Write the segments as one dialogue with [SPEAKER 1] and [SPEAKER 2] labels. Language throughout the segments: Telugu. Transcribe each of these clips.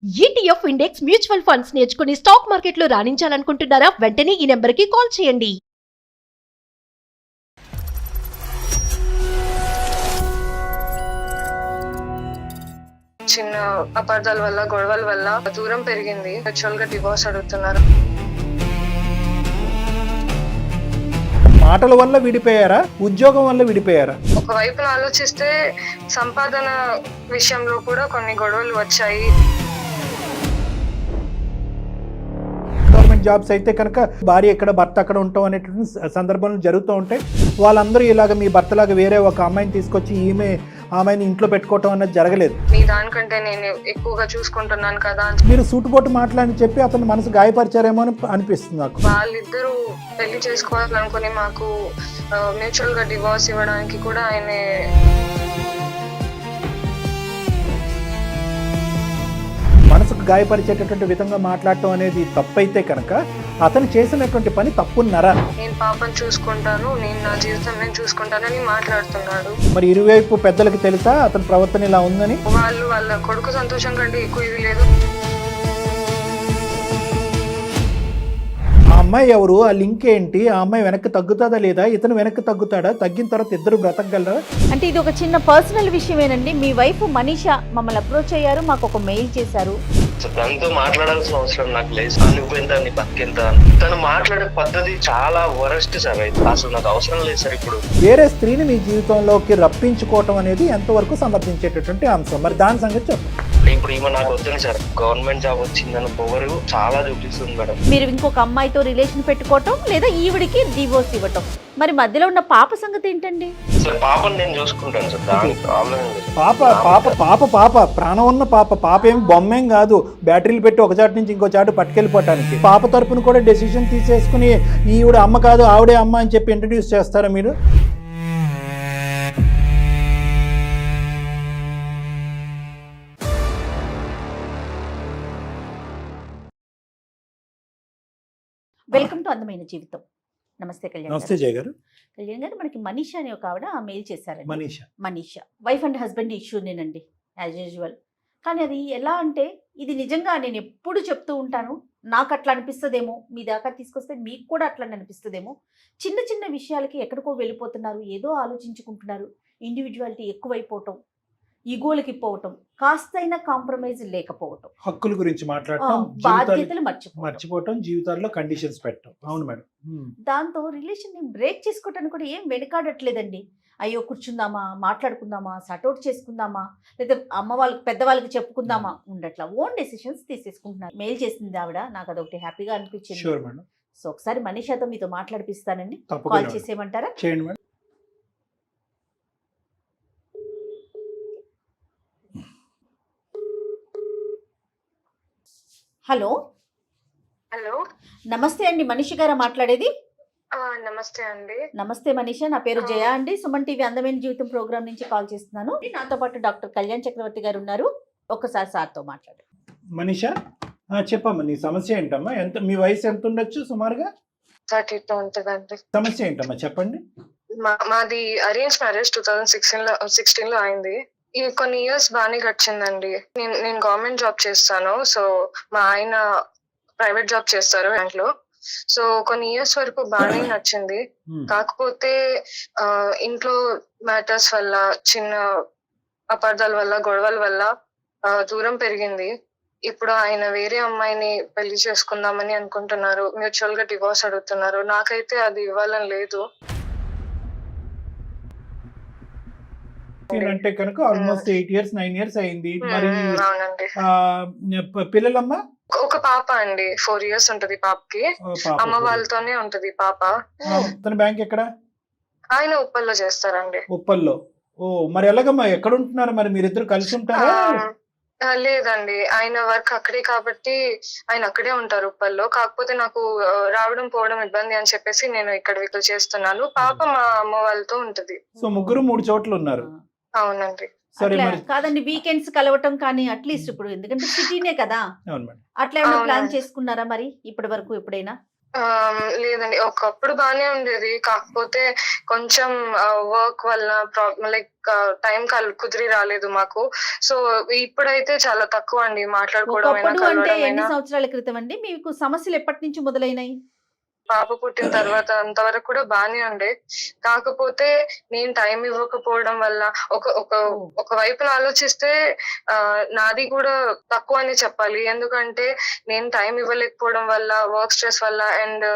[SPEAKER 1] ETF ఇండెక్స్ మ్యూచువల్ ఫండ్స్ నేర్చుకుని స్టాక్ మార్కెట్లో రాణించాలనుకుంటున్నారా? వెంటనే ఈ నెంబర్కి కాల్ చేయండి.
[SPEAKER 2] చిన్న అపార్థాల వల్ల గొడవల వల్ల దూరం పెరిగింది. యాక్చువల్ గా డివోర్స్ అడుగుతున్నారు.
[SPEAKER 3] మాటల వల్ల విడిపోయారా, ఉద్యోగం వల్ల విడిపోయారా?
[SPEAKER 2] ఒకవైపున ఆలోచిస్తే సంపాదన విషయంలో కూడా కొన్ని గొడవలు వచ్చాయి.
[SPEAKER 3] గవర్నమెంట్ జాబ్స్ అయితే కనుక భార్య ఎక్కడ భర్త అక్కడ ఉంటాం అనేటువంటి సందర్భాలు జరుగుతూ ఉంటాయి. వాళ్ళందరూ ఇలాగ మీ భర్తలాగా వేరే ఒక అమ్మాయిని తీసుకొచ్చి ఆమెని ఇంట్లో పెట్టుకోవటం అన్నది జరగలేదు.
[SPEAKER 2] మీ దానికంటే నేను ఎక్కువగా చూసుకుంటున్నాను కదా అని
[SPEAKER 3] మీరు సూటుపోటు మాట్లాడి చెప్పి అతని మనసు గాయపరిచారేమో అని అనిపిస్తుంది నాకు.
[SPEAKER 2] వాళ్ళిద్దరూ పెళ్లి చేసుకోవాలనుకుని మాకు మ్యూచువల్ గా డివోర్స్ ఇవ్వడానికి కూడా ఆయన
[SPEAKER 3] మనసుకు గాయపరిచేటటువంటి విధంగా మాట్లాడటం అనేది తప్పైతే కనుక అతను చేసినటువంటి పని తప్పున్నారా?
[SPEAKER 2] నేను పాపను చూసుకుంటాను, నేను నా జీవితం నేను చూసుకుంటానని మాట్లాడుతున్నాడు.
[SPEAKER 3] మరి ఇరువైపు పెద్దలకు తెలుసా అతని ప్రవర్తన ఇలా ఉందని?
[SPEAKER 2] వాళ్ళ కొడుకు సంతోషం కంటే ఎక్కువ ఇది లేదు.
[SPEAKER 3] ఆ అమ్మాయి ఎవరు, ఆ లింక్ ఏంటి, ఆ అమ్మాయి వెనక్కి తగ్గుతుందా లేదా, ఇతను వెనక్కి తగ్గుతాడా, తగ్గిన తర్వాత ఇద్దరు బ్రతకగలరా?
[SPEAKER 4] అంటే ఇది ఒక చిన్న పర్సనల్ విషయమేనండి. మీ వైఫ్ మనీషా మమ్మల్ని అప్రోచ్ అయ్యారు, మాకు ఒక మెయిల్ చేశారు.
[SPEAKER 5] తనతో మాట్లాడాల్సిన అవసరం నాకు లేదు. నువ్వెంత నీ బతికెంత, తను మాట్లాడే పద్ధతి చాలా వరస్ట్ సార్. అయితే అసలు నాకు అవసరం లేదు సార్. ఇప్పుడు
[SPEAKER 3] వేరే స్త్రీని మీ జీవితంలోకి రప్పించుకోవటం అనేది ఎంతవరకు సమర్థించేటటువంటి అంశం, మరి దాని సంగతి చెప్పండి.
[SPEAKER 5] ఇప్పుడు ఈమె నాకు వద్దని సార్. గవర్నమెంట్ జాబ్ వచ్చిందని పొగరు చాలా చూపిస్తుంది మేడం.
[SPEAKER 4] మీరు ఇంకొక అమ్మాయితో రిలేషన్ పెట్టుకోవటం లేదా ఈవిడికి డివోర్స్ ఇవ్వటం, మరి మధ్యలో ఉన్న పాప సంగతి ఏంటండి?
[SPEAKER 5] సార్ పాపని నేను చూసుకుంటాను సార్, దానికి ప్రాబ్లం లేదు.
[SPEAKER 3] పాప పాప పాప పాప ప్రాణం ఉన్న పాప ఏం బొమ్మేం కాదు, బ్యాటరీలు పెట్టి ఒక చాటు నుంచి ఇంకో చాటు పట్టుకెళ్ళిపోవటానికి. పాప తరపున కూడా డెసిషన్ తీసేసుకుని ఈవిడ అమ్మ కాదు ఆవిడే అమ్మ అని చెప్పి ఇంట్రడ్యూస్ చేస్తారా మీరు?
[SPEAKER 4] వెల్కమ్ టు అందమైన జీవితం. నమస్తే కళ్యాణ్
[SPEAKER 3] నమస్తే
[SPEAKER 4] గారు.
[SPEAKER 3] జయ గారు.
[SPEAKER 4] కళ్యాణ్ గారు, మనకి మనీషా అనే ఒక ఆవిడ మెయిల్ చేశారండి.
[SPEAKER 3] మనీషా
[SPEAKER 4] వైఫ్ అండ్ హస్బెండ్ ఇష్యూనేనండి యాజ్ యూజువల్. కానీ అది ఎలా అంటే, ఇది నిజంగా నేను ఎప్పుడు చెప్తూ ఉంటాను, నాకు అట్లా అనిపిస్తుందేమో, మీ దాకా తీసుకొస్తే మీకు కూడా అట్లా అనిపిస్తుందేమో. చిన్న చిన్న విషయాలకి ఎక్కడికో వెళ్ళిపోతున్నారు, ఏదో ఆలోచించుకుంటున్నారు, ఇండివిజువాలిటీ ఎక్కువైపోవటం, ఈగోలకి పోవటం, కాస్తైనా కాంప్రమైజ్ లేకపోవటం,
[SPEAKER 3] హక్కుల గురించి మాట్లాడటం,
[SPEAKER 4] బాధ్యతలు
[SPEAKER 3] మర్చిపోవటం, జీవితాల్లో కండిషన్స్ పెట్టడం. అవును మేడం.
[SPEAKER 4] దాంతో రిలేషన్ ని బ్రేక్ చేసుకోవటానికి కూడా ఏం వెనకాడట్లేదండి. అయ్యో కూర్చుందామా, మాట్లాడుకుందామా, సటౌట్ చేసుకుందామా, లేదా అమ్మ వాళ్ళకి పెద్దవాళ్ళకి చెప్పుకుందామా, ఉండట్లా ఓన్ డెసిషన్స్ తీసేసుకుంటున్నారు. మెయిల్ చేసింది ఆవిడ, నాకు అదొకటి హ్యాపీగా అనిపించింది. సో ఒకసారి మనీషాతో మీతో మాట్లాడిపిస్తానండి. కాల్ చేసేయమంటారా?
[SPEAKER 3] చేయండి మేడం.
[SPEAKER 4] హలో.
[SPEAKER 2] హలో,
[SPEAKER 4] నమస్తే అండి, మనీష గారా మాట్లాడేది?
[SPEAKER 2] నమస్తే అండి.
[SPEAKER 4] నమస్తే మనీషా, నా పేరు జయ అండి. సుమన్ టీవీ అందమైన జీవితం ప్రోగ్రామ్ నుంచి కాల్ చేస్తున్నాను. నాతో పాటు డాక్టర్ కళ్యాణ్ చక్రవర్తి గారు ఉన్నారు. ఒక్కసారి సార్తో మాట్లాడు.
[SPEAKER 3] మనీషా చెప్పమ్మా, నీ సమస్య ఏంటమ్మా? మీ వయసు ఎంత ఉండొచ్చు సుమారుగా?
[SPEAKER 2] 32 ఉంటుందండి.
[SPEAKER 3] సమస్య ఏంటమ్మా చెప్పండి.
[SPEAKER 2] మాది అరేంజ్ మ్యారేజ్ 2016 లో అయింది. ఈ కొన్ని ఇయర్స్ బాగానే గడిచిందండి. నేను గవర్నమెంట్ జాబ్ చేస్తాను. సో మా ఆయన ప్రైవేట్ జాబ్ చేస్తారు బ్యాంక్ లో. సో కొన్ని ఇయర్స్ వరకు బాగానే నచ్చింది. కాకపోతే ఇంట్లో మ్యాటర్స్ వల్ల, చిన్న అపార్థాల వల్ల, గొడవల వల్ల దూరం పెరిగింది. ఇప్పుడు ఆయన వేరే అమ్మాయిని పెళ్లి చేసుకుందామని అనుకుంటున్నారు. మ్యూచువల్ గా డివోర్స్ అడుగుతున్నారు. నాకైతే అది ఇవ్వాలని లేదు.
[SPEAKER 3] అంటే కనుక ఆల్మోస్ట్ 8 years 9 years అయింది. మరి
[SPEAKER 2] అవునండి.
[SPEAKER 3] పిల్లలమ్మా?
[SPEAKER 2] ఒక పాప అండి, 4 years ఉంటది పాపకి. అమ్మ వాళ్ళతోనే ఉంటది పాప.
[SPEAKER 3] తన బ్యాంక్ ఎక్కడ?
[SPEAKER 2] ఆయన ఉప్పల్లో చేస్తారండి.
[SPEAKER 3] ఉప్పల్లో. ఓ, మరి ఎలాగమ్మా, ఎక్కడ ఉంటున్నారు మరి? మీరిద్దరు కలిసి ఉంటారా?
[SPEAKER 2] లేదండి, ఆయన వర్క్ అక్కడే కాబట్టి ఆయన అక్కడే ఉంటారు ఉప్పల్లో. కాకపోతే నాకు రావడం పోవడం ఇబ్బంది అని చెప్పేసి నేను ఇక్కడ చేస్తున్నాను. పాప మా అమ్మ వాళ్ళతో ఉంటది.
[SPEAKER 3] సో ముగ్గురు 3 చోట్ల ఉన్నారు.
[SPEAKER 2] అవునండి.
[SPEAKER 3] సరే,
[SPEAKER 4] కాదండి, వీకెండ్స్ కలవటం కానీ అట్లీస్ట్ ఇప్పుడు, ఎందుకంటే సిటీనే కదా,
[SPEAKER 3] అవును మేడం.
[SPEAKER 4] అట్లా ఏమైనా ప్లాన్ చేసుకున్నారా మరి ఇప్పటి వరకు ఎప్పుడైనా?
[SPEAKER 2] లేదండి. ఒకప్పుడు బానే ఉండేది. కాకపోతే కొంచెం వర్క్ వల్ల లైక్ టైం కుదిరి రాలేదు మాకు. సో, ఇప్పుడైతే చాలా తక్కువ అండి మాట్లాడుకోవడమైనా,
[SPEAKER 4] ఒకప్పుడు అంటే ఎన్ని
[SPEAKER 2] కలవడమైనా.
[SPEAKER 4] సంవత్సరాల క్రితం అండి? మీకు సమస్యలు ఎప్పటి నుంచి మొదలైనాయి?
[SPEAKER 2] పాప పుట్టిన తర్వాత అంతవరకు కూడా బానే ఉండే. కాకపోతే నేను టైం ఇవ్వకపోవడం వల్ల ఒక ఒక
[SPEAKER 4] ఓహ్!
[SPEAKER 2] ఒక వైపున ఆలోచిస్తే నాది కూడా తక్కువ అనే చెప్పాలి. ఎందుకంటే నేను టైం ఇవ్వలేకపోవడం వల్ల, వర్క్ స్ట్రెస్ వల్ల అండ్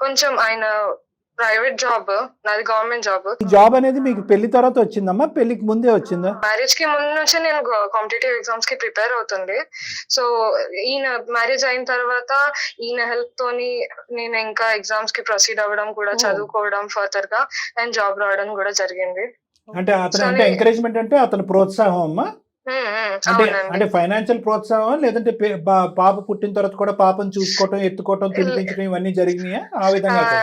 [SPEAKER 2] కొంచెం ఆయన ప్రైవేట్ జాబ్, నాది గవర్నమెంట్ జాబ్.
[SPEAKER 3] ఈ జాబ్ అనేది మీకు పెళ్లి తర్వాత వచ్చిందమ్మా, పెళ్లికి ముందే వచ్చిందా?
[SPEAKER 2] మ్యారేజ్ కి ముందు నుంచే నేను కాంపిటేటివ్ ఎగ్జామ్స్ కి ప్రిపేర్ అవుతుంది. సో ఈయన మ్యారేజ్ అయిన తర్వాత ఈయన హెల్ప్ తోని నేను ఇంకా ఎగ్జామ్స్ కి ప్రొసీడ్ అవ్వడం కూడా,
[SPEAKER 4] ఓహ్!
[SPEAKER 2] చదువుకోవడం ఫర్దర్ గా అండ్ జాబ్ రావడం కూడా జరిగింది.
[SPEAKER 3] అంటే అతను
[SPEAKER 2] సో
[SPEAKER 3] అంటే ఎంకరేజ్మెంట్ అంటే అతని ప్రోత్సాహం అమ్మా? అంటే
[SPEAKER 2] అవునండి.
[SPEAKER 3] ఫైనాన్షియల్ ప్రోత్సాహం లేదంటే పాప పుట్టిన తర్వాత కూడా పాపను చూసుకోవటం, ఎత్తుకోవటం, తినిపించడం ఇవన్నీ జరిగినాయా ఆ విధంగా కూడా?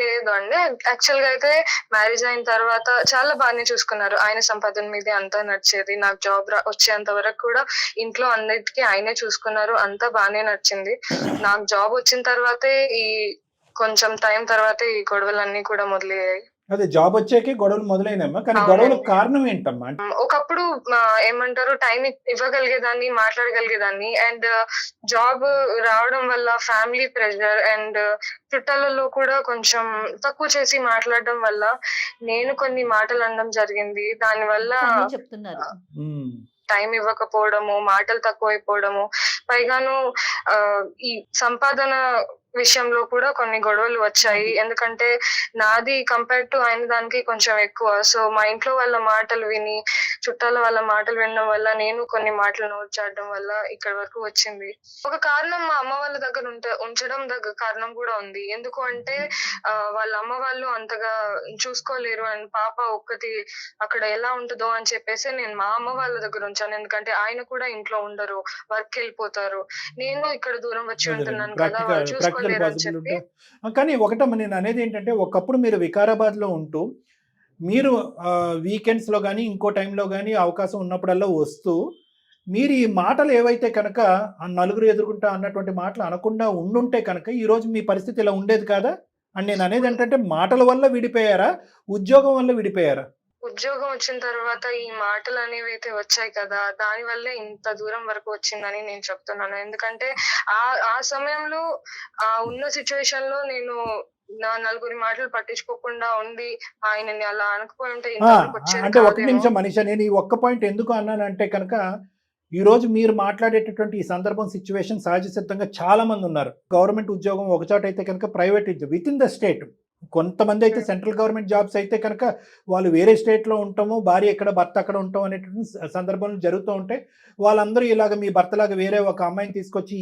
[SPEAKER 2] లేదు అండి. యాక్చువల్ గా అయితే మ్యారేజ్ అయిన తర్వాత చాలా బాగానే చూసుకున్నారు. ఆయన సంపాదన మీదే అంతా నడిచేది. నాకు జాబ్ వచ్చేంత వరకు కూడా ఇంట్లో అన్నిటికీ ఆయనే చూసుకున్నారు. అంతా బాగానే నడిచింది. నాకు జాబ్ వచ్చిన తర్వాతే కొంచెం టైం తర్వాతే ఈ గొడవలన్నీ కూడా మొదలయ్యాయి.
[SPEAKER 3] అదే జాబ్ వచ్చాకే గొడవలు మొదలైనమ్మా, కానీ
[SPEAKER 2] అవునండి.
[SPEAKER 3] గొడవలకు కారణం ఏంటమ్మా?
[SPEAKER 2] ఒకప్పుడు ఏమంటారు టైం ఇవ్వగలిగేదాన్ని, మాట్లాడగలిగేదాన్ని అండ్ జాబ్ రావడం వల్ల ఫ్యామిలీ ప్రెషర్ అండ్ చుట్టాలలో కూడా కొంచెం తక్కువ చేసి మాట్లాడడం వల్ల నేను కొన్ని మాటలు అనడం జరిగింది. దానివల్ల
[SPEAKER 4] అన్నీ చెప్తున్నారు.
[SPEAKER 3] ఉమ్.
[SPEAKER 2] టైం ఇవ్వకపోవడము, మాటలు తక్కువైపోవడము, పైగాను ఈ సంపాదన విషయంలో కూడా కొన్ని గొడవలు వచ్చాయి. ఎందుకంటే నాది కంపేర్ టు ఆయన దానికి కొంచెం ఎక్కువ. సో మా ఇంట్లో వాళ్ళ మాటలు విని, చుట్టాల వాళ్ళ మాటలు వినడం వల్ల నేను కొన్ని మాటలు నోట్ చేయడం వల్ల ఇక్కడ వరకు వచ్చింది. ఒక కారణం మా అమ్మ వాళ్ళ దగ్గర ఉంచడం కారణం కూడా ఉంది. ఎందుకు అంటే వాళ్ళ అమ్మ వాళ్ళు అంతగా చూసుకోలేరు అండ్ పాప ఒక్కటి అక్కడ ఎలా ఉంటుందో అని చెప్పేసి నేను మా అమ్మ వాళ్ళ దగ్గర ఉంచాను. ఎందుకంటే ఆయన కూడా ఇంట్లో ఉండరు, వర్క్ వెళ్ళిపోతారు. నేను ఇక్కడ దూరం వచ్చి ఉంటున్నాను కదా, వాళ్ళు
[SPEAKER 3] ప్రాక్టికల్
[SPEAKER 2] చూసుకోలేరు అని
[SPEAKER 3] పాసిబుల్
[SPEAKER 2] చెప్పి.
[SPEAKER 3] కానీ ఒకటమ్మా, నేను అనేది ఏంటంటే ఒకప్పుడు మీరు వికారాబాద్లో ఉంటూ మీరు వీకెండ్స్లో కానీ ఇంకో టైంలో కానీ అవకాశం ఉన్నప్పుడల్లా వస్తూ మీరు ఈ మాటలు ఏవైతే కనుక ఆ నలుగురు ఎదుర్కొంటా అన్నటువంటి మాటలు అనకుండా ఉండుంటే కనుక ఈరోజు మీ పరిస్థితి ఇలా ఉండేది కాదా అని నేను అనేది ఏంటంటే, మాటల వల్ల విడిపోయారా, ఉద్యోగం వల్ల విడిపోయారా?
[SPEAKER 2] ఉద్యోగం వచ్చిన తర్వాత ఈ మాటలు అనేవి అయితే వచ్చాయి కదా, దాని వల్లే ఇంత దూరం వరకు వచ్చిందని నేను చెప్తున్నాను. ఎందుకంటే ఆ సమయంలో ఉన్న సిచ్యువేషన్ లో నేను నా నలుగురి మాటలు పట్టించుకోకుండా ఉండి ఆయనని అలా అనుకుపోయి ఉంటే ఇంతవరకు వచ్చేది
[SPEAKER 3] అంటే ఒక
[SPEAKER 2] కాదేమో.
[SPEAKER 3] నిమిషం మనీషా, నేను ఈ ఒక్క పాయింట్ ఎందుకు అన్నానంటే కనుక ఈరోజు మీరు మాట్లాడేటటువంటి ఈ సందర్భం సిచ్యువేషన్ సహజ సిద్ధంగా చాలా మంది ఉన్నారు. గవర్నమెంట్ ఉద్యోగం ఒక చోట అయితే కనుక private with in the state, కొంతమంది అయితే సెంట్రల్ గవర్నమెంట్ జాబ్స్ అయితే కనుక వాళ్ళు వేరే స్టేట్లో ఉంటాము, భార్య ఎక్కడ భర్త అక్కడ ఉంటాం అనేటువంటి సందర్భాలు జరుగుతూ ఉంటాయి. వాళ్ళందరూ ఇలాగ మీ భర్తలాగా వేరే ఒక అమ్మాయిని తీసుకొచ్చి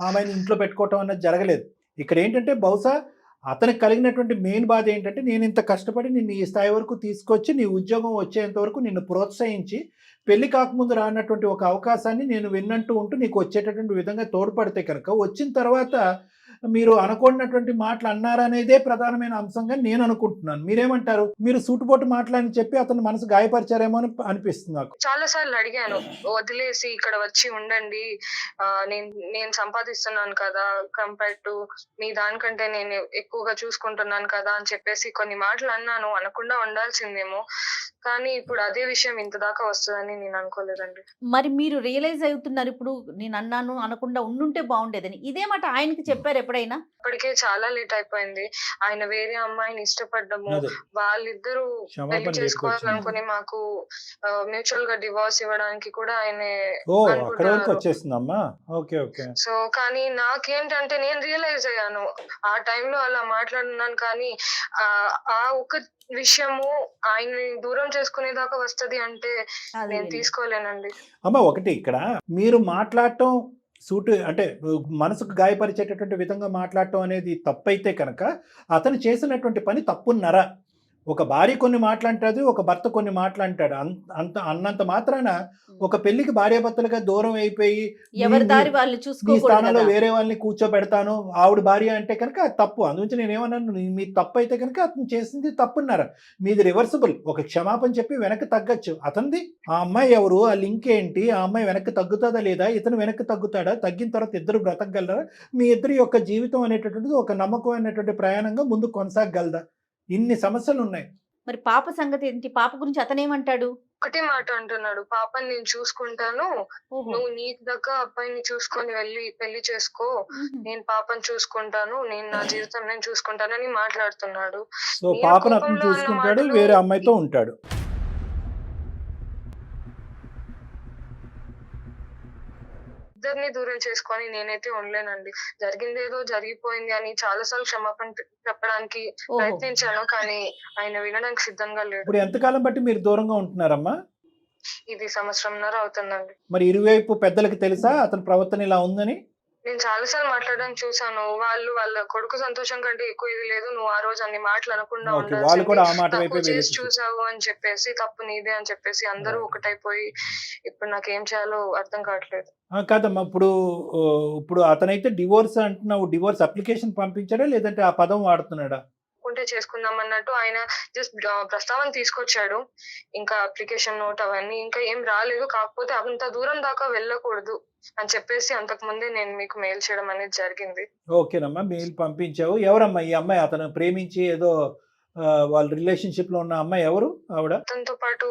[SPEAKER 3] ఆమెని ఇంట్లో పెట్టుకోవటం అన్నది జరగలేదు. ఇక్కడ ఏంటంటే బహుశా అతనికి కలిగినటువంటి మెయిన్ బాధ ఏంటంటే, నేను ఇంత కష్టపడి నిన్ను ఈ స్థాయి వరకు తీసుకొచ్చి నీ ఉద్యోగం వచ్చేంత వరకు నిన్ను ప్రోత్సహించి పెళ్లి కాకముందు రానటువంటి ఒక అవకాశాన్ని నేను విన్నట్టు ఉంటూ నీకు వచ్చేటటువంటి విధంగా తోడ్పడితే కనుక వచ్చిన తర్వాత మీరు అనుకున్నటువంటి మాటలు అన్నారనేదే ప్రధానమైన అంశంగా నేను అనుకుంటున్నాను. మీరేమంటారు? మీరు సూటుపోటు మాటలని చెప్పి అతను మనసు గాయపరిచారేమో అని అనిపిస్తుంది నాకు.
[SPEAKER 2] చాలా సార్లు అడిగాను, వదిలేసి ఇక్కడ వచ్చి ఉండండి, నేను సంపాదిస్తున్నాను కదా, కంపేర్ టు మీ దానికంటే నేను ఎక్కువగా చూసుకుంటున్నాను కదా అని చెప్పేసి కొన్ని మాటలు అన్నాను. అనకుండా ఉండాల్సిందేమో, కానీ ఇప్పుడు అదే విషయం ఇంత దాకా వస్తుందని నేను అనుకోలేదండి.
[SPEAKER 4] మరి మీరు రియలైజ్ అవుతున్నారు ఇప్పుడు, నేను అన్నాను అనకుండా ఉండుంటే బాగుండేదని. ఇదే మాట ఆయనకి చెప్పారు ఎప్పుడైనా?
[SPEAKER 2] ఇప్పటికే చాలా లేట్ అయిపోయింది. ఆయన వేరే అమ్మాయిని ఇష్టపడ్డము,
[SPEAKER 3] అదే
[SPEAKER 2] వాళ్ళిద్దరూ
[SPEAKER 3] క్షమాపణ
[SPEAKER 2] పెళ్లి
[SPEAKER 3] చెప్పుకొచ్చింది.
[SPEAKER 2] చేసుకోవాలనుకుని మాకు మ్యూచువల్ గా డివోర్స్ ఇవ్వడానికి కూడా ఆయన
[SPEAKER 3] అక్కడ వరకు
[SPEAKER 2] అనుకుంటున్నారు.
[SPEAKER 3] వచ్చేస్తుందమ్మా. ఓకే.
[SPEAKER 2] సో కానీ నాకేంటంటే నేను రియలైజ్ అయ్యాను ఆ టైంలో అలా మాట్లాడున్నాను, కానీ ఆ ఒక్క విషయము ఆయన్ని దూరం చేసుకునేదాకా వస్తది అంటే నేను తీసుకోలేనండి.
[SPEAKER 3] అమ్మ ఒకటి ఇక్కడ మీరు మాట్లాడటం అంటే మనసుకు గాయపరిచేటటువంటి విధంగా మాట్లాడటం అనేది తప్పైతే కనుక అతను చేసినటువంటి పని తప్పున్నరా? ఒక భార్య కొన్ని మాట్లాంటది, ఒక భర్త కొన్ని మాట్లాంటాడు. అంత అన్నంత మాత్రాన ఒక పెళ్లికి భార్యాభర్తలుగా దూరం అయిపోయి
[SPEAKER 4] ఎవరి దారి వాళ్ళు
[SPEAKER 3] మీ
[SPEAKER 4] చూసుకోకూడదు
[SPEAKER 3] స్థానంలో
[SPEAKER 4] కదా.
[SPEAKER 3] వేరే వాళ్ళని కూర్చోబెడతాను ఆవిడ భార్య అంటే కనుక అది తప్పు. అందుగురించి నేను ఏమన్నాను, మీ తప్పు అయితే కనుక అతను చేసింది తప్పున్నారు. మీది రివర్సిబుల్. ఒక క్షమాపణ చెప్పి వెనక్కి తగ్గచ్చు. అతనిది ఆ అమ్మాయి ఎవరు, ఆ లింక్ ఏంటి, ఆ అమ్మాయి వెనక్కి తగ్గుతుందా లేదా, ఇతను వెనక్కి తగ్గుతాడా, తగ్గిన తర్వాత ఇద్దరు బ్రతకగలరా, మీ ఇద్దరి యొక్క జీవితం అనేటటువంటిది ఒక నమ్మకమైనటువంటి ప్రయాణంగా ముందు కొనసాగగలదా? ఇన్ని సమస్యలు ఉన్నాయి.
[SPEAKER 4] మరి పాప సంగతి ఏంటి? పాప గురించి అతనేమంటాడు?
[SPEAKER 2] ఒకటే మాట అంటున్నాడు, పాపని నేను చూసుకుంటాను,
[SPEAKER 4] ఓహో.
[SPEAKER 2] నువ్వు నీకు దగ్గర అబ్బాయిని చూసుకొని వెళ్ళి పెళ్లి చేసుకో, నేను పాపని చూసుకుంటాను, నేను నా జీవితం నేను చూసుకుంటానని మాట్లాడుతున్నాడు.
[SPEAKER 3] సో
[SPEAKER 2] నేను
[SPEAKER 3] పాపను అతను
[SPEAKER 2] కోపంలో అన్న
[SPEAKER 3] చూసుకుంటాడు,
[SPEAKER 2] మాటలు
[SPEAKER 3] వేరే అమ్మాయితో ఉంటాడు.
[SPEAKER 2] ఇద్దరిని దూరం చేసుకొని నేనైతే ఉండలేనండి. జరిగింది ఏదో జరిగిపోయింది అని చాలాసార్లు క్షమాపణ చెప్పడానికి
[SPEAKER 4] ఓహో.
[SPEAKER 2] ప్రయత్నించాను, కానీ ఆయన వినడానికి సిద్ధంగా లేడు.
[SPEAKER 3] ఇప్పుడు ఎంతకాలం బట్టి మీరు దూరంగా ఉంటున్నారమ్మా?
[SPEAKER 2] ఇది 1.5 సంవత్సరం అవుతుందండి.
[SPEAKER 3] మరి ఇరువైపు పెద్దలకి తెలుసా అతని ప్రవర్తన ఇలా ఉందని?
[SPEAKER 2] నేను చాలాసార్లు మాట్లాడడానికి చూసాను. వాళ్ళ కొడుకు సంతోషం కంటే ఎక్కువ ఇది లేదు, నువ్వు ఆ రోజు అన్ని మాటలు అనకుండా
[SPEAKER 3] ఓకే, వాళ్ళు కూడా ఆ మాట
[SPEAKER 2] తప్పు
[SPEAKER 3] వైపే
[SPEAKER 2] చేసి
[SPEAKER 3] వెళ్ళి
[SPEAKER 2] చూసావు అని చెప్పేసి, తప్పు నీదే అని చెప్పేసి అందరూ ఒకటైపోయి ఇప్పుడు నాకేం చేయాలో అర్థం కావట్లేదు.
[SPEAKER 3] కాదమ్మా, ఇప్పుడు అతనైతే డివోర్స్ అంటున్నావు, డివోర్స్ అప్లికేషన్ పంపించాడా లేదంటే ఆ పదం వాడుతున్నాడా?
[SPEAKER 2] ఉంటే చేసుకుందాం అన్నట్టు ఆయన జస్ట్ ప్రస్తావన తీసుకొచ్చాడు. ఇంకా అప్లికేషన్ నోట్ అవన్నీ ఇంకా ఏం రాలేదు. కాకపోతే అంత దూరం దాకా వెళ్ళకూడదు అని చెప్పేసి అంతకు ముందే నేను మీకు మెయిల్ చేయడం అనేది జరిగింది.
[SPEAKER 3] ఓకేనమ్మా, మెయిల్ పంపించావు. ఎవరమ్మా ఈ అమ్మాయి? అతను ప్రేమించి ఏదో వాళ్ళ రిలేషన్షిప్ లో ఉన్న అమ్మాయి ఎవరు ఆవిడ?
[SPEAKER 2] అతనితో పాటు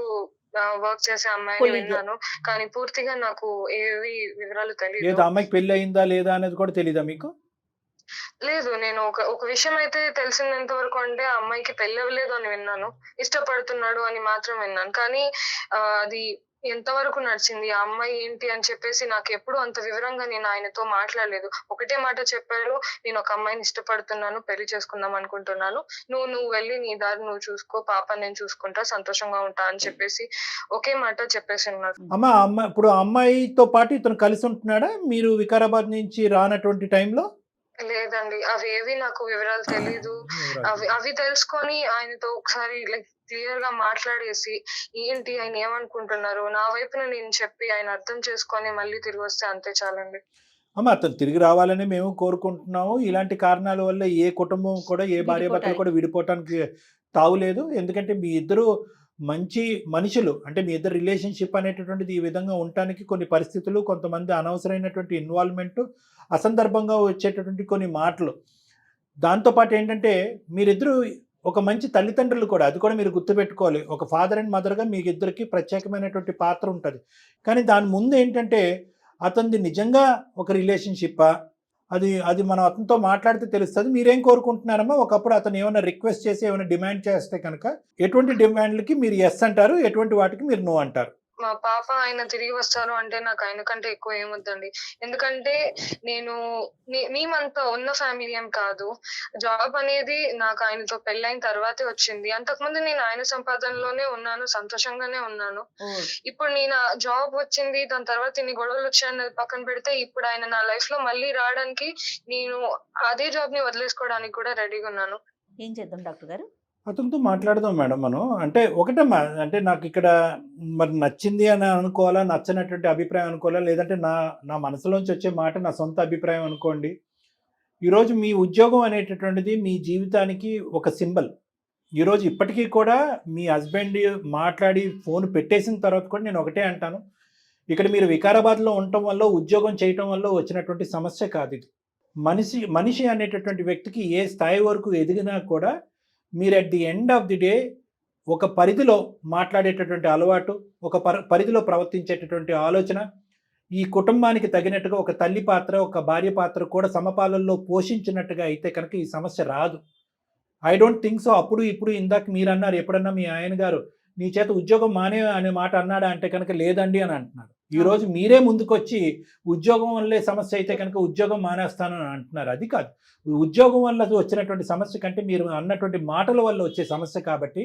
[SPEAKER 2] వర్క్ చేసే అమ్మాయిని
[SPEAKER 4] Colleague.
[SPEAKER 2] విన్నాను, కానీ పూర్తిగా నాకు ఏవి వివరాలు
[SPEAKER 3] లేదా
[SPEAKER 2] తెలియదు.
[SPEAKER 3] అమ్మాయికి పెళ్లి అయిందా లేదా అనేది కూడా తెలీదా మీకు?
[SPEAKER 2] లేదు, నేను ఒక విషయం అయితే తెలిసినంత వరకు అంటే ఆ అమ్మాయికి పెళ్లి అవ్వలేదు అని విన్నాను, ఇష్టపడుతున్నాడు అని మాత్రం విన్నాను. కానీ అది ఎంతవరకు నడిచింది, ఆ అమ్మాయి ఏంటి అని చెప్పేసి నాకు ఎప్పుడు అంత వివరంగా నేను ఆయనతో మాట్లాడలేదు. ఒకటే మాట చెప్పాడు, నేను ఒక అమ్మాయిని ఇష్టపడుతున్నాను, పెళ్లి చేసుకుందాం అనుకుంటున్నాను, నువ్వు వెళ్ళి నీ దారి నువ్వు చూసుకో, పాప నేను చూసుకుంటా, సంతోషంగా ఉంటా అని చెప్పేసి ఒకే మాట చెప్పేసి ఉన్నాడు.
[SPEAKER 3] అమ్మాయి ఇప్పుడు ఆ అమ్మాయితో పాటు ఇతను కలిసి ఉంటున్నాడా మీరు వికారాబాద్ నుంచి రానటువంటి టైంలో?
[SPEAKER 2] లేదండి, అవి ఏవి నాకు వివరాలు తెలీదు. అవి తెలుసుకొని ఆయనతో ఒకసారి లైక్ క్లియర్ గా మాట్లాడేసి ఏంటి ఆయన ఏమనుకుంటున్నారు నా వైపున నేను చెప్పి ఆయన అర్థం చేసుకొని మళ్ళీ తిరిగి వస్తే అంతే చాలండి.
[SPEAKER 3] అమ్మ, అతను తిరిగి రావాలని మేము కోరుకుంటున్నాము. ఇలాంటి కారణాల వల్ల ఏ కుటుంబం కూడా, ఏ భార్య భర్తలు కూడా విడిపోవటానికి తావులేదు. ఎందుకంటే మీ ఇద్దరు మంచి మనుషులు, అంటే మీ ఇద్దరు రిలేషన్షిప్ అనేటటువంటిది ఈ విధంగా ఉండటానికి కొన్ని పరిస్థితులు, కొంతమంది అనవసరమైనటువంటి ఇన్వాల్వ్మెంట్, అసందర్భంగా వచ్చేటటువంటి కొన్ని మాటలు, దాంతోపాటు ఏంటంటే మీరిద్దరూ ఒక మంచి తల్లిదండ్రులు కూడా, అది కూడా మీరు గుర్తుపెట్టుకోవాలి. ఒక ఫాదర్ అండ్ మదర్గా మీ ఇద్దరికి ప్రత్యేకమైనటువంటి పాత్ర ఉంటుంది. కానీ దాని ముందు ఏంటంటే అతనిది నిజంగా ఒక రిలేషన్షిప్పా, అది మనం అతనితో మాట్లాడితే తెలుస్తుంది. మీరేం కోరుకుంటున్నారమ్మా? ఒకప్పుడు అతను ఏమైనా రిక్వెస్ట్ చేసి ఏమైనా డిమాండ్ చేస్తే కనుక ఎటువంటి డిమాండ్లకి మీరు ఎస్ అంటారు, ఎటువంటి వాటికి మీరు నో అంటారు?
[SPEAKER 2] మా పాప ఆయన తిరిగి వస్తారు అంటే నాకు ఆయన కంటే ఎక్కువ ఏమొద్దండి. ఎందుకంటే మేమంతా ఉన్న ఫ్యామిలీ ఏం కాదు. జాబ్ అనేది నాకు ఆయనతో పెళ్ళైన తర్వాతే వచ్చింది. అంతకుముందు నేను ఆయన సంపాదనలోనే ఉన్నాను, సంతోషంగానే ఉన్నాను. ఇప్పుడు నేను జాబ్ వచ్చింది, దాని తర్వాత ఇన్ని గొడవలు వచ్చాయన్నది పక్కన పెడితే, ఇప్పుడు ఆయన నా లైఫ్ లో మళ్ళీ రావడానికి నేను అదే జాబ్ ని వదిలేసుకోవడానికి కూడా రెడీగా ఉన్నాను.
[SPEAKER 4] ఏం చేద్దాం డాక్టర్ గారు?
[SPEAKER 3] అతనితో మాట్లాడదాం మేడం మనం. అంటే ఒకటమ్మా, అంటే నాకు ఇక్కడ మరి నచ్చింది అని అనుకోవాలా, నచ్చనటువంటి అభిప్రాయం అనుకోవాలా, లేదంటే నా మనసులోంచి వచ్చే మాట నా సొంత అభిప్రాయం అనుకోండి. ఈరోజు మీ ఉద్యోగం అనేటటువంటిది మీ జీవితానికి ఒక సింబల్. ఈరోజు ఇప్పటికీ కూడా మీ హస్బెండ్ మాట్లాడి ఫోన్ పెట్టేసిన తర్వాత కూడా నేను ఒకటే అంటాను, ఇక్కడ మీరు వికారాబాద్లో ఉండటం వల్ల, ఉద్యోగం చేయటం వల్ల వచ్చినటువంటి సమస్య కాదు ఇది. మనిషి అనేటటువంటి వ్యక్తికి ఏ స్థాయి వరకు ఎదిగినా కూడా మీరు at the end of the day ఒక పరిధిలో మాట్లాడేటటువంటి అలవాటు, ఒక పరిధిలో ప్రవర్తించేటటువంటి ఆలోచన, ఈ కుటుంబానికి తగినట్టుగా ఒక తల్లి పాత్ర, ఒక భార్య పాత్ర కూడా సమపాలనలో పోషించినట్టుగా అయితే కనుక ఈ సమస్య రాదు. I don't think so. అప్పుడు ఇప్పుడు ఇందాక మీరు అన్నారు, ఎప్పుడన్నా మీ ఆయన గారు నీ చేత ఉద్యోగం మానే అనే మాట అన్నాడా అంటే కనుక లేదండి అని అంటున్నారు. ఈరోజు మీరే ముందుకొచ్చి ఉద్యోగం వల్లే సమస్య అయితే కనుక ఉద్యోగం మానేస్తాను అని అంటున్నారు. అది కాదు, ఉద్యోగం వల్ల వచ్చినటువంటి సమస్య కంటే మీరు అన్నటువంటి మాటల వల్ల వచ్చే సమస్య. కాబట్టి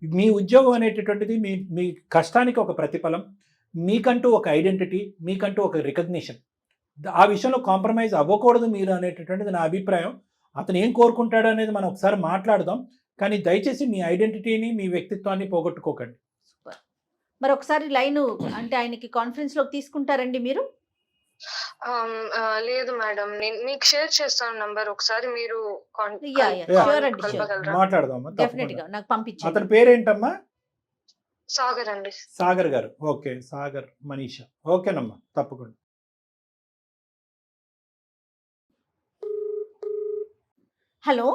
[SPEAKER 3] మీ ఉద్యోగం అనేటటువంటిది మీ కష్టానికి ఒక ప్రతిఫలం, మీకంటూ ఒక ఐడెంటిటీ, మీకంటూ ఒక రికగ్నిషన్. ఆ విషయంలో కాంప్రమైజ్ అవ్వకూడదు మీరు అనేటటువంటిది నా అభిప్రాయం. అతను ఏం కోరుకుంటాడు అనేది మనం ఒకసారి మాట్లాడదాం. కానీ దయచేసి మీ ఐడెంటిటీని మీ వ్యక్తిత్వాన్ని పోగొట్టుకోకండి.
[SPEAKER 4] మరి ఒకసారి లైన్ అంటే ఆయనకి కాన్ఫరెన్స్ లోకి తీసుకుంటారండి మీరు?
[SPEAKER 2] లేదు మేడం, నేను మీకు షేర్ చేస్తాను నంబర్, ఒకసారి మీరు
[SPEAKER 4] షూర్ అండి,
[SPEAKER 2] కలపగలరా?
[SPEAKER 3] మాట్లాడదామా?
[SPEAKER 4] డెఫినెట్
[SPEAKER 3] తప్పకుండా.
[SPEAKER 4] గా నాకు పంపించండి.
[SPEAKER 3] అతని పేరేంటమ్మా?
[SPEAKER 2] సాగర్ అండి.
[SPEAKER 3] సాగర్ గారు. ఓకే, సాగర్ మనీషా. ఓకేనమ్మా, తప్పకుండా.
[SPEAKER 4] హలో,